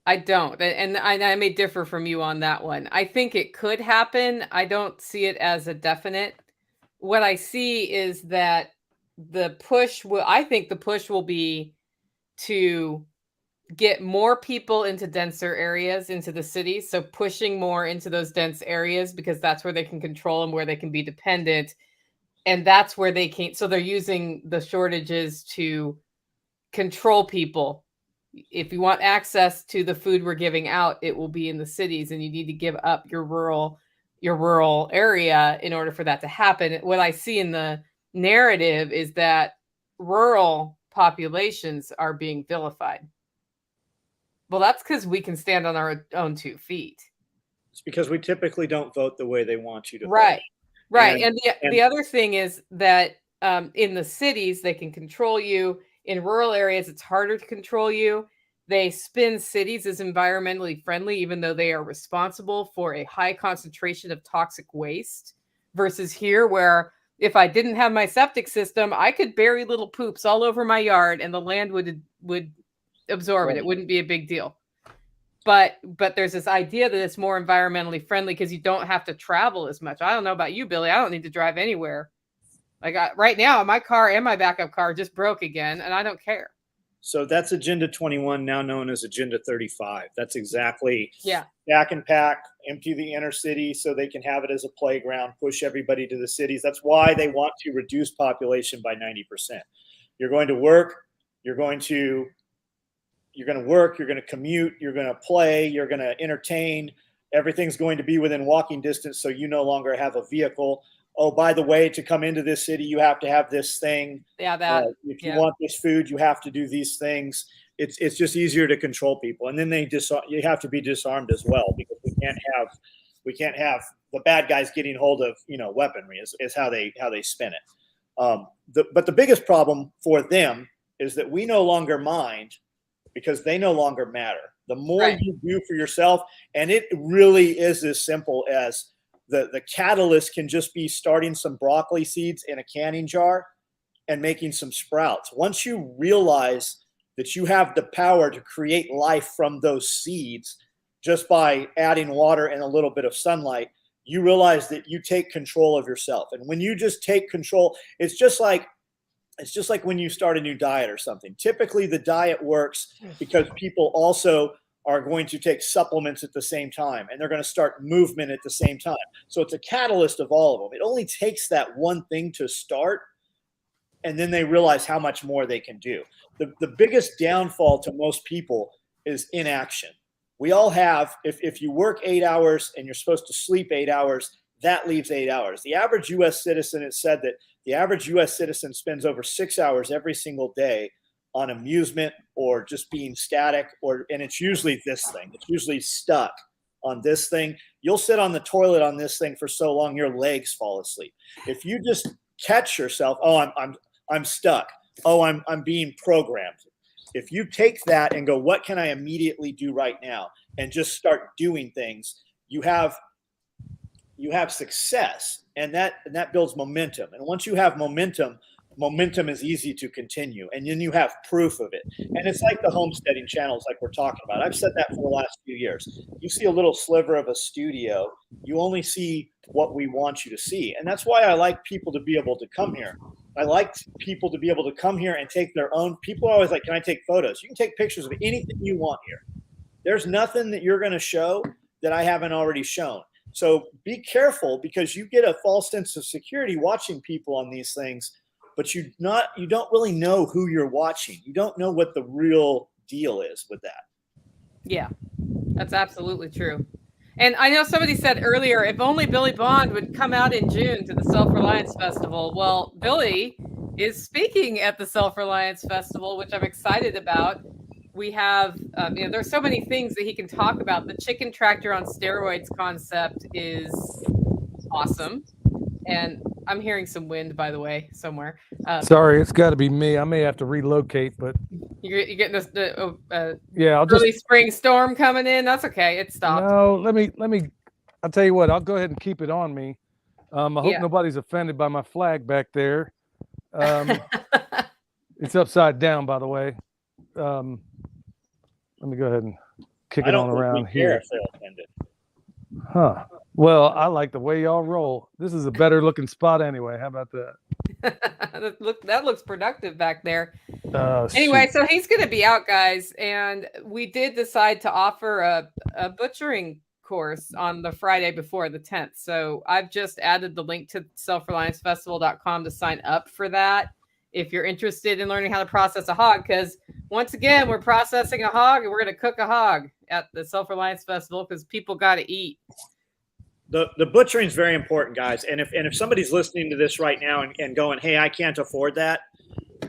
I don't. And I may differ from you on that one. I think it could happen. I don't see it as a definite. What I see is that I think the push will be to get more people into denser areas, into the cities. So pushing more into those dense areas, because that's where they can control and where they can be dependent. And that's where they can't. So they're using the shortages to control people. If you want access to the food we're giving out, it will be in the cities, and you need to give up your rural area in order for that to happen. What I see in the narrative is that rural populations are being vilified. Well, that's because we can stand on our own 2 feet. It's because we typically don't vote the way they want you to right vote. Right. And the other thing is that in the cities they can control you. In rural areas it's harder to control you. They spin cities as environmentally friendly, even though they are responsible for a high concentration of toxic waste, versus here, where if I didn't have my septic system, I could bury little poops all over my yard and the land would absorb it. It wouldn't be a big deal. But there's this idea that it's more environmentally friendly because you don't have to travel as much. I don't know about you, Billy. I don't need to drive anywhere. Right now, my car and my backup car just broke again, and I don't care. So that's Agenda 21, now known as Agenda 35. That's exactly Yeah. stack and pack, empty the inner city so they can have it as a playground, push everybody to the cities. That's why they want to reduce population by 90%. You're going to work, you're going to work, you're going to commute, you're going to play, you're going to entertain. Everything's going to be within walking distance, so you no longer have a vehicle. Oh, by the way, to come into this city, you have to have this thing. Yeah, that. If you want this food, you have to do these things. It's just easier to control people, and then you have to be disarmed as well, because we can't have the bad guys getting hold of weaponry is how they spin it. But the biggest problem for them is that we no longer mind, because they no longer matter. The more you do for yourself, and it really is as simple as the catalyst can just be starting some broccoli seeds in a canning jar and making some sprouts. Once you realize that you have the power to create life from those seeds just by adding water and a little bit of sunlight, you realize that you take control of yourself. And when you just take control, it's just like when you start a new diet or something. Typically the diet works because people also are going to take supplements at the same time, and they're going to start movement at the same time. So it's a catalyst of all of them. It only takes that one thing to start, and then they realize how much more they can do. The biggest downfall to most people is inaction. We all have, if you work 8 hours and you're supposed to sleep 8 hours, that leaves 8 hours. The average U.S. citizen, it said that the average U.S. citizen spends over 6 hours every single day on amusement or just being static, and it's usually this thing. It's usually stuck on this thing. You'll sit on the toilet on this thing for so long your legs fall asleep. If you just catch yourself, oh, I'm stuck. Oh, I'm being programmed. If you take that and go, what can I immediately do right now, and just start doing things, you have success, and that builds momentum. And once you have momentum is easy to continue, and then you have proof of it. And it's like the homesteading channels, like we're talking about. I've said that for the last few years. You see a little sliver of a studio, you only see what we want you to see. And that's why I like people to be able to come here. I like people to be able to come here and take their own. People are always like, can I take photos? You can take pictures of anything you want here. There's nothing that you're going to show that I haven't already shown. So be careful, because you get a false sense of security watching people on these things, but you don't really know who you're watching. You don't know what the real deal is with that. Yeah, that's absolutely true. And I know somebody said earlier, if only Billy Bond would come out in June to the Self-Reliance Festival. Well, Billy is speaking at the Self-Reliance Festival, which I'm excited about. We have, there's so many things that he can talk about. The chicken tractor on steroids concept is awesome. And I'm hearing some wind, by the way, somewhere. Sorry, it's got to be me. I may have to relocate, but you're getting the yeah, I'll early spring storm coming in. That's okay. It stopped. No, let me. I'll tell you what. I'll go ahead and keep it on me. I hope nobody's offended by my flag back there. It's upside down, by the way. Let me go ahead and kick it on around here. Huh. Well, I like the way y'all roll. This is a better looking spot anyway. How about that? That looks productive back there. Anyway, so he's going to be out, guys. And we did decide to offer a butchering course on the Friday before the 10th. So I've just added the link to selfreliancefestival.com to sign up for that if you're interested in learning how to process a hog. Because once again, we're processing a hog, and we're going to cook a hog at the Self-Reliance Festival, because people got to eat. The butchering is very important, guys. And if somebody's listening to this right now and going, hey, I can't afford that,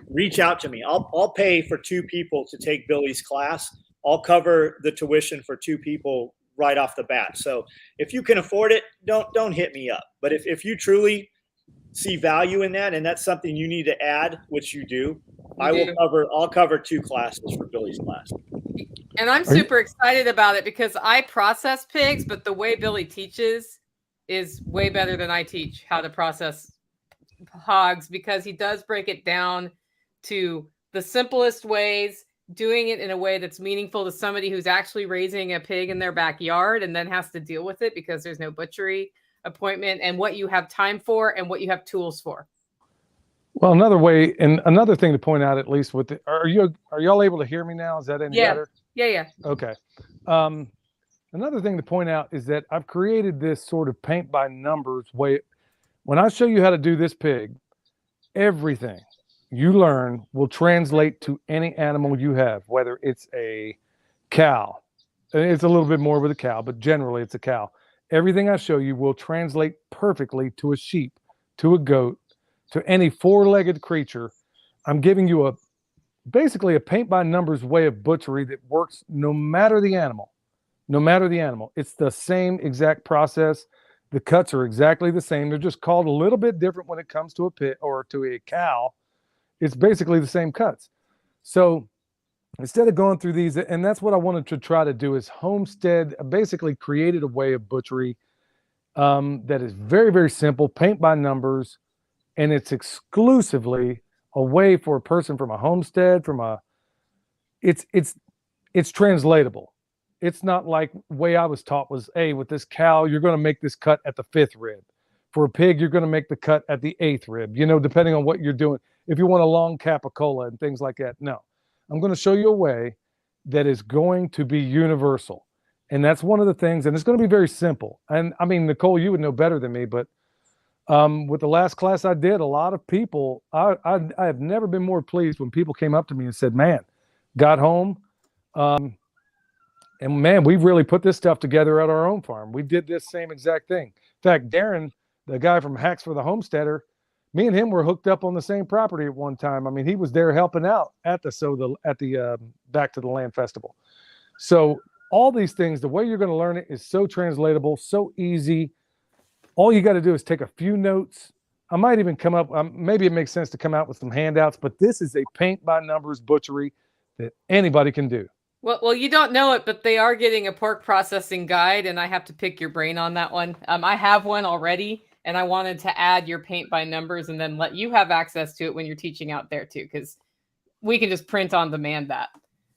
reach out to me. I'll pay for 2 people to take Billy's class. I'll cover the tuition for 2 people right off the bat. So if you can afford it, don't hit me up. But if you truly see value in that, and that's something you need to add, which you do, I'll cover 2 classes for Billy's class. And I'm super excited about it, because I process pigs, but the way Billy teaches is way better than I teach how to process hogs, because he does break it down to the simplest ways, doing it in a way that's meaningful to somebody who's actually raising a pig in their backyard and then has to deal with it because there's no butchery appointment, and what you have time for and what you have tools for. Well, another way, and another thing to point out, at least with the, are y'all able to hear me now? Is that any Yeah. better? Yeah. Okay. Another thing to point out is that I've created this sort of paint by numbers way. When I show you how to do this pig, everything you learn will translate to any animal you have, whether it's a cow. And it's a little bit more with a cow, but generally it's a cow. Everything I show you will translate perfectly to a sheep, to a goat, to any four-legged creature. I'm giving you basically a paint by numbers way of butchery that works no matter the animal. No matter the animal. It's the same exact process. The cuts are exactly the same. They're just called a little bit different when it comes to a pit or to a cow. It's basically the same cuts. So instead of going through these, and that's what I wanted to try to do, is homestead, basically created a way of butchery that is very, very simple, paint by numbers, and it's exclusively a way for a person from a homestead, it's translatable. It's not like the way I was taught was, hey, with this cow, you're going to make this cut at the 5th rib. For a pig, you're going to make the cut at the 8th rib, depending on what you're doing. If you want a long capicola and things like that. No, I'm going to show you a way that is going to be universal. And that's one of the things, and it's going to be very simple. And I mean, Nicole, you would know better than me, but with the last class I did, a lot of people, I have never been more pleased when people came up to me and said, man, got home, and man, we really put this stuff together at our own farm. We did this same exact thing. In fact, Darren, the guy from Hacks for the Homesteader, me and him were hooked up on the same property at one time. I mean, he was there helping out at the Back to the Land Festival. So all these things, the way you're going to learn it is so translatable, so easy. All you got to do is take a few notes. I might even come up, maybe it makes sense to come out with some handouts, but this is a paint by numbers butchery that anybody can do. Well, you don't know it, but they are getting a pork processing guide, and I have to pick your brain on that one. I have one already, and I wanted to add your paint by numbers and then let you have access to it when you're teaching out there too, because we can just print on demand that.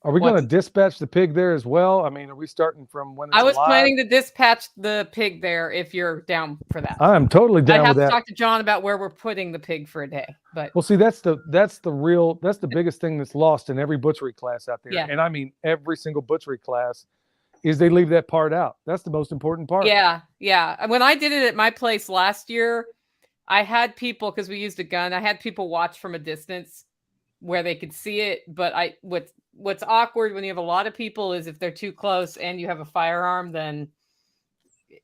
Are we going to dispatch the pig there as well? I mean, are we starting from when it's I was alive? planning to dispatch the pig there if you're down for that. I'm totally down with that. I have to talk to John about where we're putting the pig for a day. But well, see, that's the biggest thing that's lost in every butchery class out there. Yeah. And I mean, every single butchery class is they leave that part out. That's the most important part. Yeah. Yeah. When I did it at my place last year, I had people, because we used a gun, I had people watch from a distance where they could see it. But what's awkward when you have a lot of people is if they're too close and you have a firearm, then,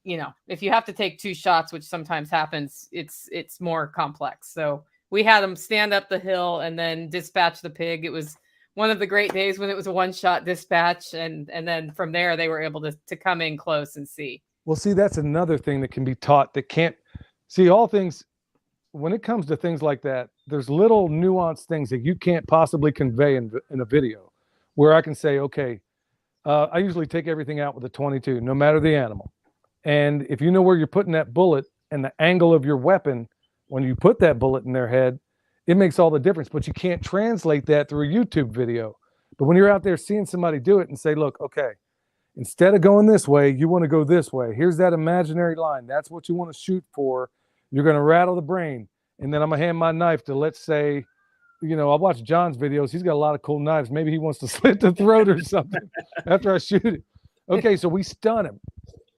if you have to take 2 shots, which sometimes happens, it's more complex. So we had them stand up the hill and then dispatch the pig. It was one of the great days when it was a 1-shot dispatch. And then from there, they were able to come in close and see. Well, see, that's another thing that can be taught that can't see all things. When it comes to things like that, there's little nuanced things that you can't possibly convey in a video where I can say, okay, I usually take everything out with a 22, no matter the animal. And if you know where you're putting that bullet and the angle of your weapon, when you put that bullet in their head, it makes all the difference, but you can't translate that through a YouTube video. But when you're out there seeing somebody do it and say, look, okay, instead of going this way, you want to go this way. Here's that imaginary line. That's what you want to shoot for. You're going to rattle the brain. And then I'm going to hand my knife to, let's say, I watch John's videos. He's got a lot of cool knives. Maybe he wants to slit the throat or something after I shoot it. Okay, so we stun him.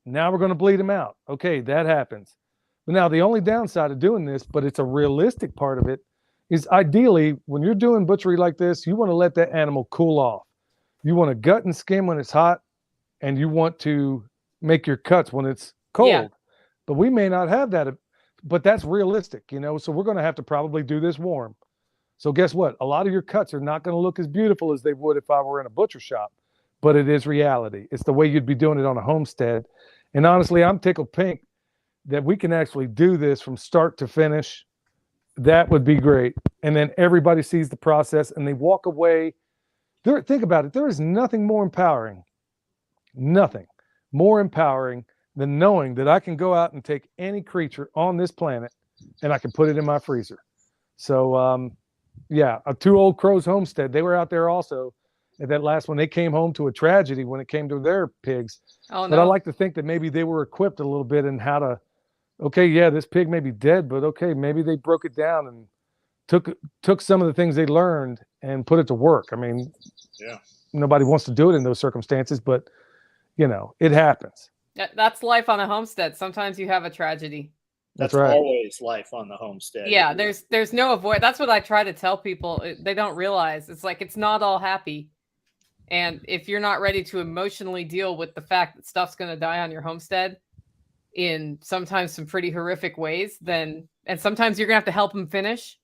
Now we're going to bleed him out. Okay, that happens. But now the only downside of doing this, but it's a realistic part of it, is ideally when you're doing butchery like this, you want to let that animal cool off. You want to gut and skin when it's hot, and you want to make your cuts when it's cold. Yeah. But we may not have that, but that's realistic, so we're going to have to probably do this warm. So guess what? A lot of your cuts are not going to look as beautiful as they would if I were in a butcher shop, but it is reality. It's the way you'd be doing it on a homestead. And honestly, I'm tickled pink that we can actually do this from start to finish. That would be great. And then everybody sees the process and they walk away. Think about it. There is nothing more empowering than knowing that I can go out and take any creature on this planet and I can put it in my freezer. So, yeah, a 2 Old Crows homestead. They were out there also at that last one. They came home to a tragedy when it came to their pigs. Oh, no. But I like to think that maybe they were equipped a little bit in how to, okay, yeah, this pig may be dead, but okay, maybe they broke it down and took some of the things they learned and put it to work. I mean, Yeah. nobody wants to do it in those circumstances, but it happens. That's life on a homestead. Sometimes you have a tragedy. That's That's right. always life on the homestead. Yeah, there's no avoid. That's what I try to tell people. They don't realize it's like it's not all happy. And if you're not ready to emotionally deal with the fact that stuff's going to die on your homestead in sometimes some pretty horrific ways, and sometimes you're going to have to help them finish,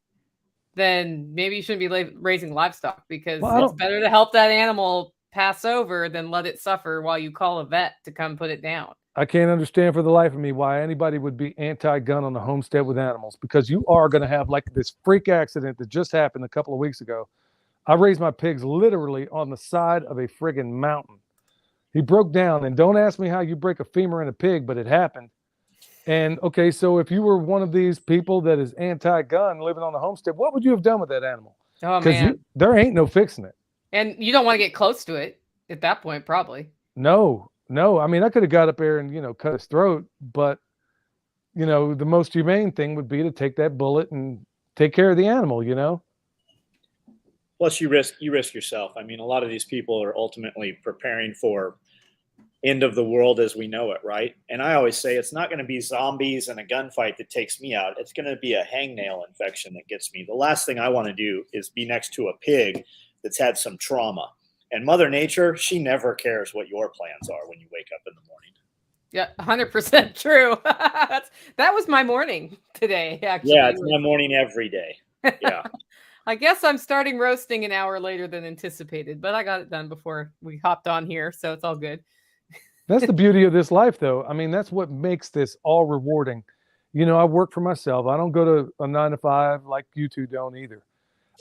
then maybe you shouldn't be raising livestock, because it's better to help that animal pass over than let it suffer while you call a vet to come put it down. I can't understand for the life of me why anybody would be anti-gun on the homestead with animals, because you are going to have like this freak accident that just happened a couple of weeks ago. I raised my pigs literally on the side of a friggin' mountain. He broke down, and don't ask me how you break a femur in a pig, but it happened. And okay, so if you were one of these people that is anti-gun living on the homestead, what would you have done with that animal? Oh man, there ain't no fixing it. And you don't want to get close to it at that point, probably. No. I mean, I could have got up there and cut his throat, but the most humane thing would be to take that bullet and take care of the animal. Plus, you risk yourself. I mean, a lot of these people are ultimately preparing for end of the world as we know it, right? And I always say it's not going to be zombies and a gunfight that takes me out. It's going to be a hangnail infection that gets me. The last thing I want to do is be next to a pig that's had some trauma. And Mother Nature, she never cares what your plans are when you wake up in the morning. Yeah, 100% true. That was my morning today, actually. Yeah, it's my morning every day. Yeah. I guess I'm starting roasting an hour later than anticipated, but I got it done before we hopped on here, so it's all good. That's the beauty of this life, though. I mean, that's what makes this all rewarding. I work for myself. I don't go to a 9-to-5 like you two don't either.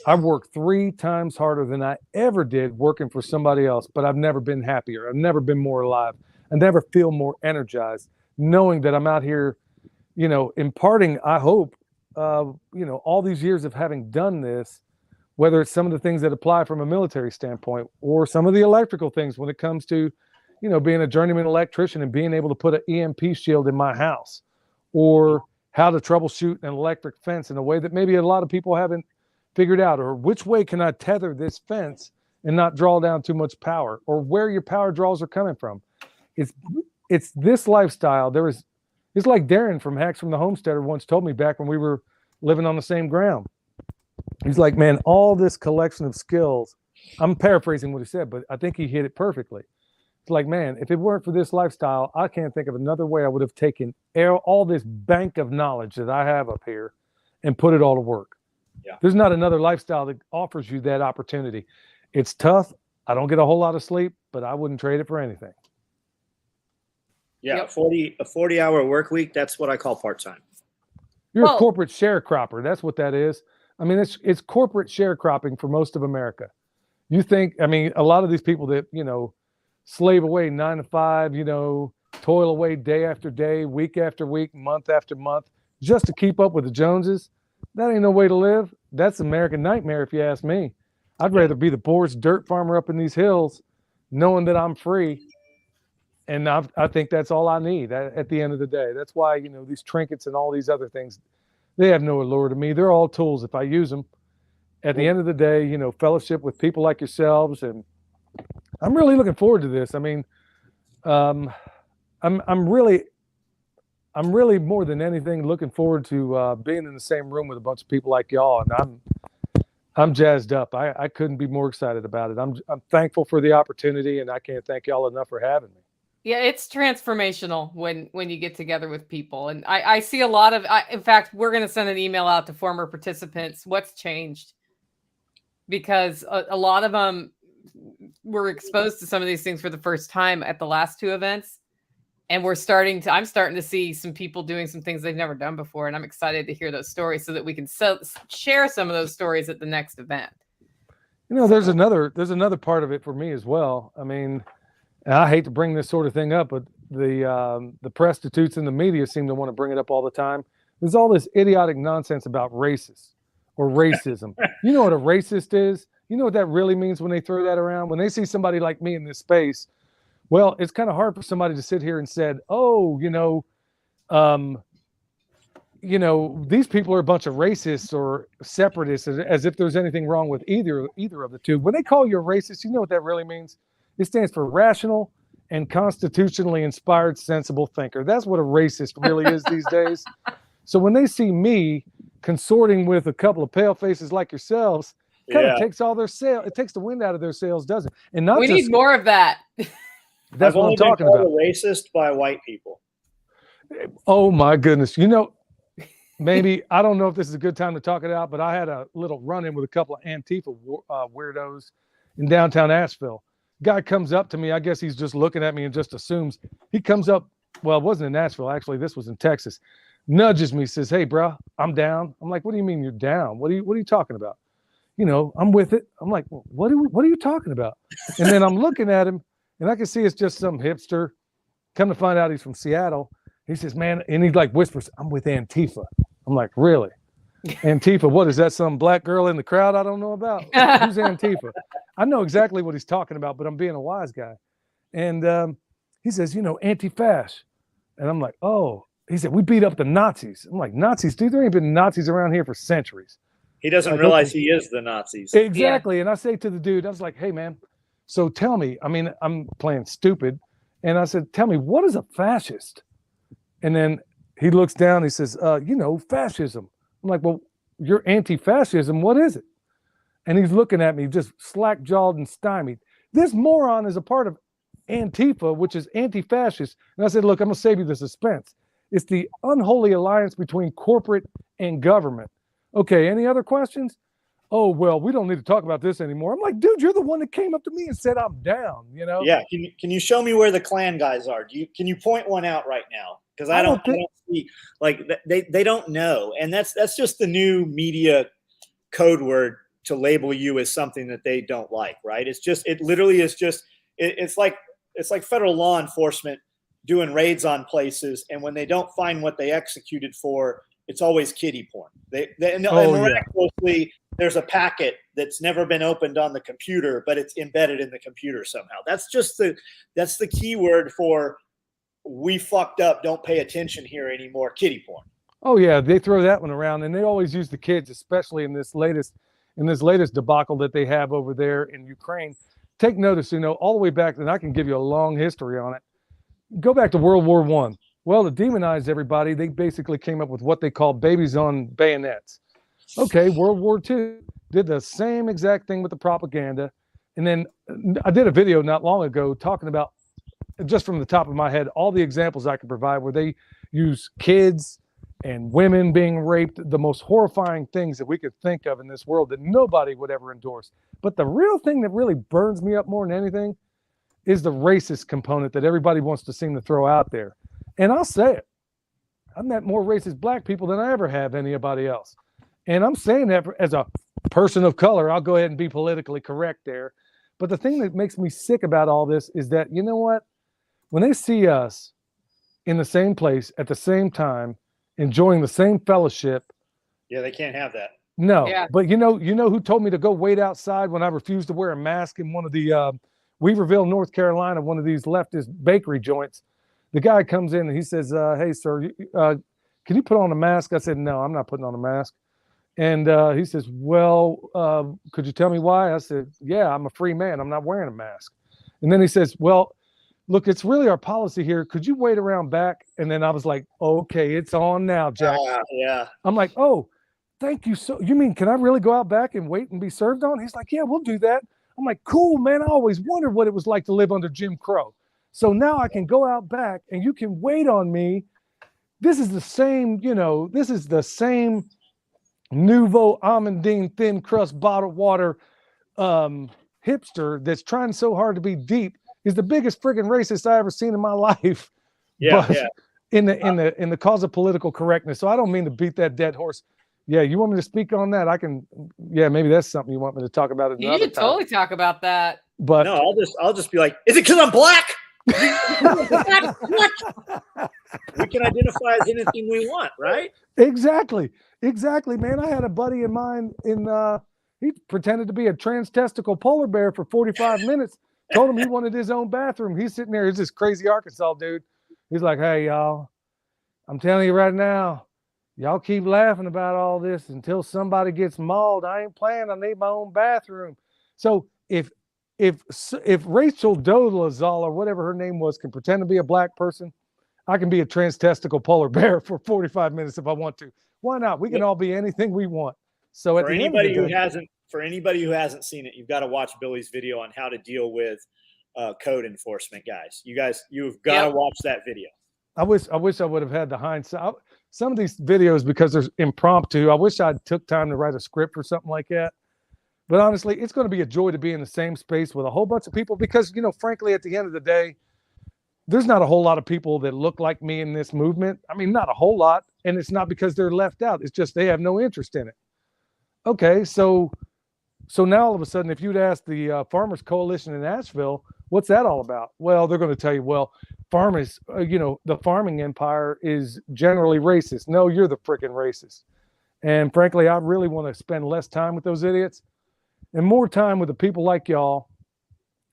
I've worked 3 times harder than I ever did working for somebody else, but I've never been happier. I've never been more alive. I never feel more energized knowing that I'm out here, imparting, I hope, all these years of having done this, whether it's some of the things that apply from a military standpoint or some of the electrical things when it comes to, being a journeyman electrician and being able to put an EMP shield in my house, or how to troubleshoot an electric fence in a way that maybe a lot of people haven't figured out, or which way can I tether this fence and not draw down too much power, or where your power draws are coming from. It's this lifestyle. It's like Darren from Hacks from the Homesteader once told me back when we were living on the same ground. He's like, man, all this collection of skills, I'm paraphrasing what he said, but I think he hit it perfectly. It's like, man, if it weren't for this lifestyle, I can't think of another way I would have taken all this bank of knowledge that I have up here and put it all to work. Yeah. There's not another lifestyle that offers you that opportunity. It's tough. I don't get a whole lot of sleep, but I wouldn't trade it for anything. Yeah, yep. A 40-hour work week, that's what I call part-time. You're a corporate sharecropper. That's what that is. I mean, it's corporate sharecropping for most of America. You think, I mean, a lot of these people that, slave away 9 to 5, toil away day after day, week after week, month after month, just to keep up with the Joneses, that ain't no way to live. That's American nightmare, if you ask me. I'd rather be the poorest dirt farmer up in these hills, knowing that I'm free. And I think that's all I need at the end of the day. That's why, these trinkets and all these other things, they have no allure to me. They're all tools if I use them. At the end of the day, fellowship with people like yourselves, and I'm really looking forward to this. I mean, I'm really more than anything looking forward to being in the same room with a bunch of people like y'all, and I'm jazzed up. I couldn't be more excited about it. I'm thankful for the opportunity, and I can't thank y'all enough for having me. Yeah, it's transformational when you get together with people. And I see a lot of, in fact, we're going to send an email out to former participants. What's changed? Because a lot of them were exposed to some of these things for the first time at the last 2 events. And I'm starting to see some people doing some things they've never done before. And I'm excited to hear those stories so that we can share some of those stories at the next event. There's another part of it for me as well. I mean, and I hate to bring this sort of thing up, but the prostitutes in the media seem to want to bring it up all the time. There's all this idiotic nonsense about racist or racism. You know what a racist is? You know what that really means when they throw that around? When they see somebody like me in this space, well, it's kind of hard for somebody to sit here and said, oh, you know, these people are a bunch of racists or separatists, as if there's anything wrong with either of the two. When they call you a racist, you know what that really means? It stands for rational and constitutionally inspired sensible thinker. That's what a racist really is these days. So when they see me consorting with a couple of pale faces like yourselves, kind of takes all their sail. It takes the wind out of their sails, doesn't it? And not we just, need more of that. I've That's what only I'm talking been called about. a racist by white people. Oh my goodness. You know, maybe, I don't know if this is a good time to talk it out, but I had a little run-in with a couple of Antifa weirdos in downtown Asheville. Guy comes up to me. I guess he's just looking at me and just assumes. He comes up, well, it wasn't in Nashville. Actually, this was in Texas. Nudges me, says, "Hey, bro, I'm down." I'm like, "What do you mean you're down? What are you talking about?" You know, I'm with it. I'm like, well, what are you talking about? And then I'm looking at him, and I can see it's just some hipster. Come to find out he's from Seattle. He says, "Man," and he like whispers, "I'm with Antifa." I'm like, "Really? Antifa? What is that? Some black girl in the crowd I don't know about? Who's Antifa?" I know exactly what he's talking about, but I'm being a wise guy. And he says, "You know, anti-fasc." And I'm like, "Oh." He said, "We beat up the Nazis." I'm like, "Nazis? Dude, there ain't been Nazis around here for centuries." He doesn't realize he is the Nazis. Exactly. Yeah. And I say to the dude, I was like, "Hey, man, so tell me," I mean, I'm playing stupid. And I said, "Tell me, what is a fascist?" And then he looks down, he says, "You know, fascism." I'm like, "Well, you're anti-fascism. What is it?" And he's looking at me just slack-jawed and stymied. This moron is a part of Antifa, which is anti-fascist. And I said, "Look, I'm going to save you the suspense. It's the unholy alliance between corporate and government." "Okay, any other questions?" "Oh, well, we don't need to talk about this anymore." I'm like, "Dude, you're the one that came up to me and said I'm down, you know?" Yeah. Can you show me where the Klan guys are? Can you point one out right now? Because I don't see, like, they don't know. And that's just the new media code word to label you as something that they don't like, right? It literally is just, it's like federal law enforcement doing raids on places, and when they don't find what they executed for, it's always kiddie porn. And miraculously, there's a packet that's never been opened on the computer, but it's embedded in the computer somehow. That's the key word for we fucked up, don't pay attention here anymore, kiddie porn. Oh yeah, they throw that one around, and they always use the kids, especially in this latest debacle that they have over there in Ukraine. Take notice, you know, all the way back, and I can give you a long history on it. Go back to World War I. Well, to demonize everybody, they basically came up with what they call babies on bayonets. Okay, World War II did the same exact thing with the propaganda. And then I did a video not long ago talking about, just from the top of my head, all the examples I could provide where they use kids and women being raped, the most horrifying things that we could think of in this world that nobody would ever endorse. But the real thing that really burns me up more than anything is the racist component that everybody wants to seem to throw out there. And I'll say it, I've met more racist black people than I ever have anybody else. And I'm saying that as a person of color. I'll go ahead and be politically correct there. But the thing that makes me sick about all this is that, you know what? When they see us in the same place at the same time, enjoying the same fellowship. Yeah, they can't have that. No, yeah. But you know who told me to go wait outside when I refused to wear a mask in one of the Weaverville, North Carolina, one of these leftist bakery joints. The guy comes in and he says, "Hey, sir, can you put on a mask?" I said, "No, I'm not putting on a mask." And he says, "Well, could you tell me why?" I said, "Yeah, I'm a free man. I'm not wearing a mask." And then he says, "Well, look, it's really our policy here. Could you wait around back?" And then I was like, "Okay, it's on now, Jack." Yeah. I'm like, "Oh, thank you. So you mean, can I really go out back and wait and be served on?" He's like, "Yeah, we'll do that." I'm like, "Cool, man. I always wondered what it was like to live under Jim Crow. So now I can go out back and you can wait on me." This is the same, this is the same nouveau almondine thin crust bottled water hipster that's trying so hard to be deep is the biggest friggin' racist I ever seen in my life. Yeah, but in the cause of political correctness. So I don't mean to beat that dead horse. Yeah, you want me to speak on that? I can. Yeah, maybe that's something you want me to talk about another time. You should totally talk about that. But no, I'll just be like, "Is it because I'm black?" What? We can identify as anything we want, right? Exactly, man. I had a buddy of mine he pretended to be a trans-testicle polar bear for 45 minutes. Told him he wanted his own bathroom. He's sitting there. He's this crazy Arkansas dude. He's like, "Hey, y'all, I'm telling you right now, Y'all keep laughing about all this until somebody gets mauled. I ain't playing. I need my own bathroom. So if Rachel Dolezal or whatever her name was can pretend to be a black person, I can be a trans-testicle polar bear for 45 minutes if I want to. Why not? We can all be anything we want. So at For the end of the day, anybody who hasn't seen it, you've got to watch Billy's video on how to deal with code enforcement, guys. You've got to watch that video. I wish I would have had the hindsight. Some of these videos, because they're impromptu, I wish I took time to write a script or something like that. But honestly, it's going to be a joy to be in the same space with a whole bunch of people because, frankly, at the end of the day, there's not a whole lot of people that look like me in this movement. I mean, not a whole lot. And it's not because they're left out. It's just they have no interest in it. Okay, so now all of a sudden, if you'd ask the Farmers Coalition in Asheville, what's that all about? Well, they're going to tell you, well, farmers, the farming empire is generally racist. No, you're the freaking racist. And frankly, I really want to spend less time with those idiots and more time with the people like y'all,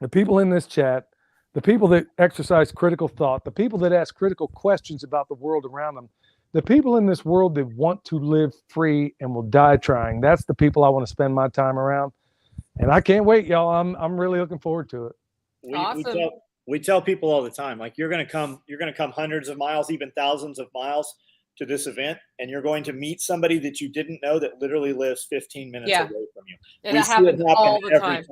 the people in this chat, the people that exercise critical thought, the people that ask critical questions about the world around them, the people in this world that want to live free and will die trying. That's the people I want to spend my time around. And I can't wait, y'all. I'm really looking forward to it. Awesome. We tell people all the time, like you're going to come hundreds of miles, even thousands of miles to this event, and you're going to meet somebody that you didn't know that literally lives 15 minutes away from you. And that happens all the time.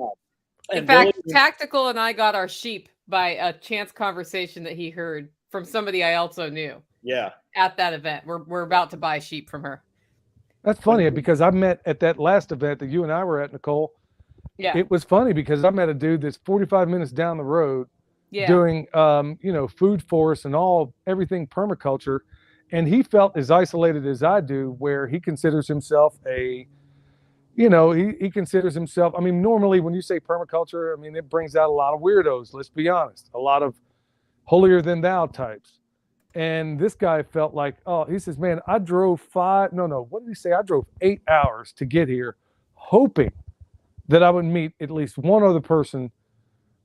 In fact, Tactical and I got our sheep by a chance conversation that he heard from somebody I also knew. Yeah. At that event. We're about to buy sheep from her. That's funny because I met at that last event that you and I were at, Nicole. Yeah. It was funny because I met a dude that's 45 minutes down the road doing, food forests and everything permaculture. And he felt as isolated as I do, where he considers himself he considers himself, I mean, normally when you say permaculture, I mean, it brings out a lot of weirdos, let's be honest, a lot of holier than thou types. And this guy felt like, he says, man, I drove what did he say? I drove 8 hours to get here, hoping that I would meet at least one other person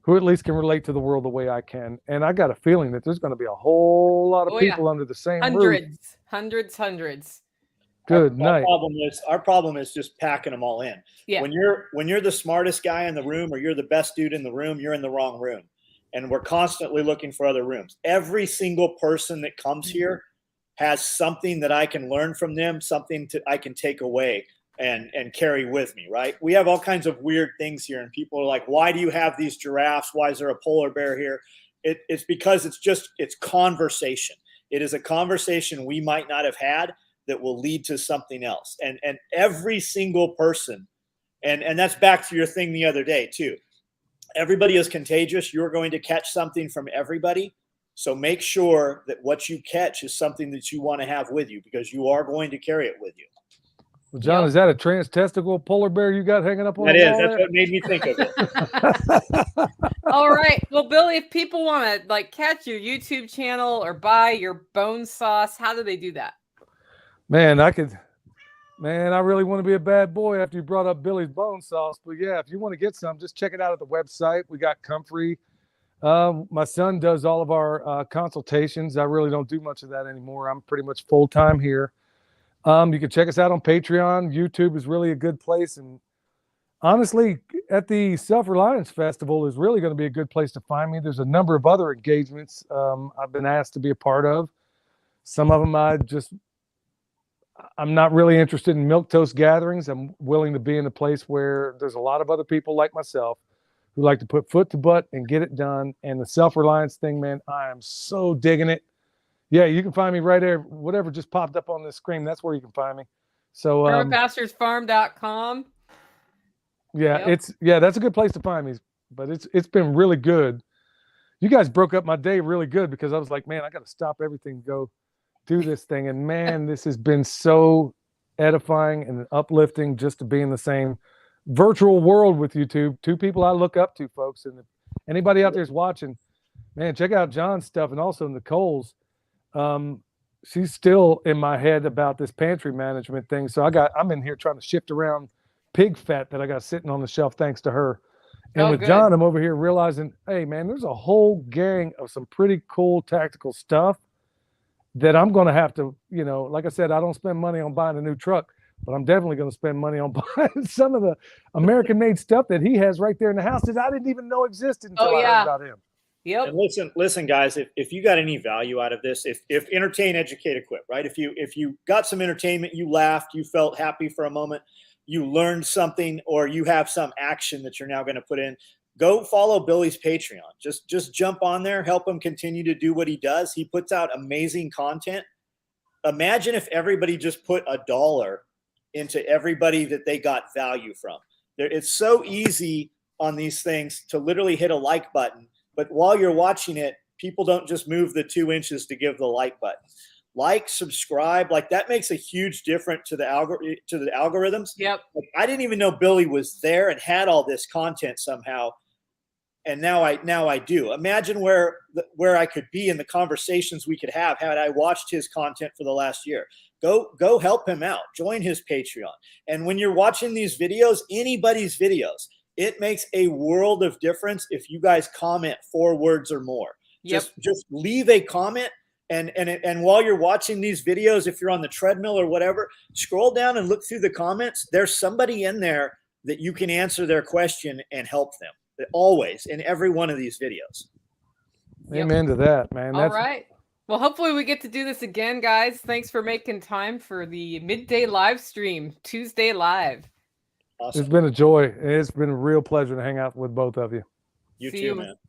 who at least can relate to the world the way I can. And I got a feeling that there's going to be a whole lot of people under the same roof. Hundreds. Good night. Our problem is just packing them all in. Yeah. When you're the smartest guy in the room or you're the best dude in the room, you're in the wrong room. And we're constantly looking for other rooms. Every single person that comes here has something that I can learn from them, something I can take away and carry with me, right? We have all kinds of weird things here, and people are like, why do you have these giraffes? Why is there a polar bear here? It's because it's conversation. It is a conversation we might not have had that will lead to something else. And every single person, and that's back to your thing the other day too. Everybody is contagious. You're going to catch something from everybody. So make sure that what you catch is something that you want to have with you, because you are going to carry it with you. Well, John, is that a trans-testicle polar bear you got hanging up on the wall? That is. That's what made me think of it. All right. Well, Billy, if people want to catch your YouTube channel or buy your bone sauce, how do they do that? Man, I really want to be a bad boy after you brought up Billy's bone sauce. But yeah, if you want to get some, just check it out at the website. We got Comfrey. My son does all of our consultations. I really don't do much of that anymore. I'm pretty much full-time here. You can check us out on Patreon. YouTube is really a good place. And honestly, at the Self-Reliance Festival is really going to be a good place to find me. There's a number of other engagements I've been asked to be a part of. Some of them I'm not really interested in milquetoast gatherings. I'm willing to be in a place where there's a lot of other people like myself who like to put foot to butt and get it done. And the Self-Reliance thing, man, I am so digging it. Yeah, you can find me right there. Whatever just popped up on the screen, that's where you can find me. So PermapasturesFarm.com. Yeah, that's a good place to find me. But it's been really good. You guys broke up my day really good because I was like, man, I got to stop everything, go do this thing. And man, this has been so edifying and uplifting just to be in the same virtual world with you two people I look up to, folks. And if anybody out there is watching, man, check out John's stuff and also Nicole's. She's still in my head about this pantry management thing. So I'm in here trying to shift around pig fat that I got sitting on the shelf thanks to her. And with John, I'm over here realizing, hey man, there's a whole gang of some pretty cool tactical stuff that I'm going to have to, like I said, I don't spend money on buying a new truck, but I'm definitely going to spend money on buying some of the American-made stuff that he has right there in the house that I didn't even know existed until I heard about him. Yep. And listen, guys, if you got any value out of this, if entertain, educate, equip, right? If you got some entertainment, you laughed, you felt happy for a moment, you learned something, or you have some action that you're now going to put in, go follow Billy's Patreon. Just jump on there, help him continue to do what he does. He puts out amazing content. Imagine if everybody just put $1 into everybody that they got value from. It's so easy on these things to literally hit a like button. But while you're watching it, people don't just move the 2 inches to give the like button. Like, subscribe, like that makes a huge difference to the algorithms. Yep. Like, I didn't even know Billy was there and had all this content somehow, and now I do. Imagine where I could be in the conversations we could have had I watched his content for the last year. Go help him out. Join his Patreon. And when you're watching these videos, anybody's videos, it makes a world of difference if you guys comment 4 words or more. Yep. Just leave a comment, and while you're watching these videos, if you're on the treadmill or whatever, scroll down and look through the comments. There's somebody in there that you can answer their question and help them. Always, in every one of these videos. Amen to that, man. All right. Well, hopefully we get to do this again, guys. Thanks for making time for the midday live stream, Tuesday live. Awesome. It's been a joy. It's been a real pleasure to hang out with both of you. You See too, you. man.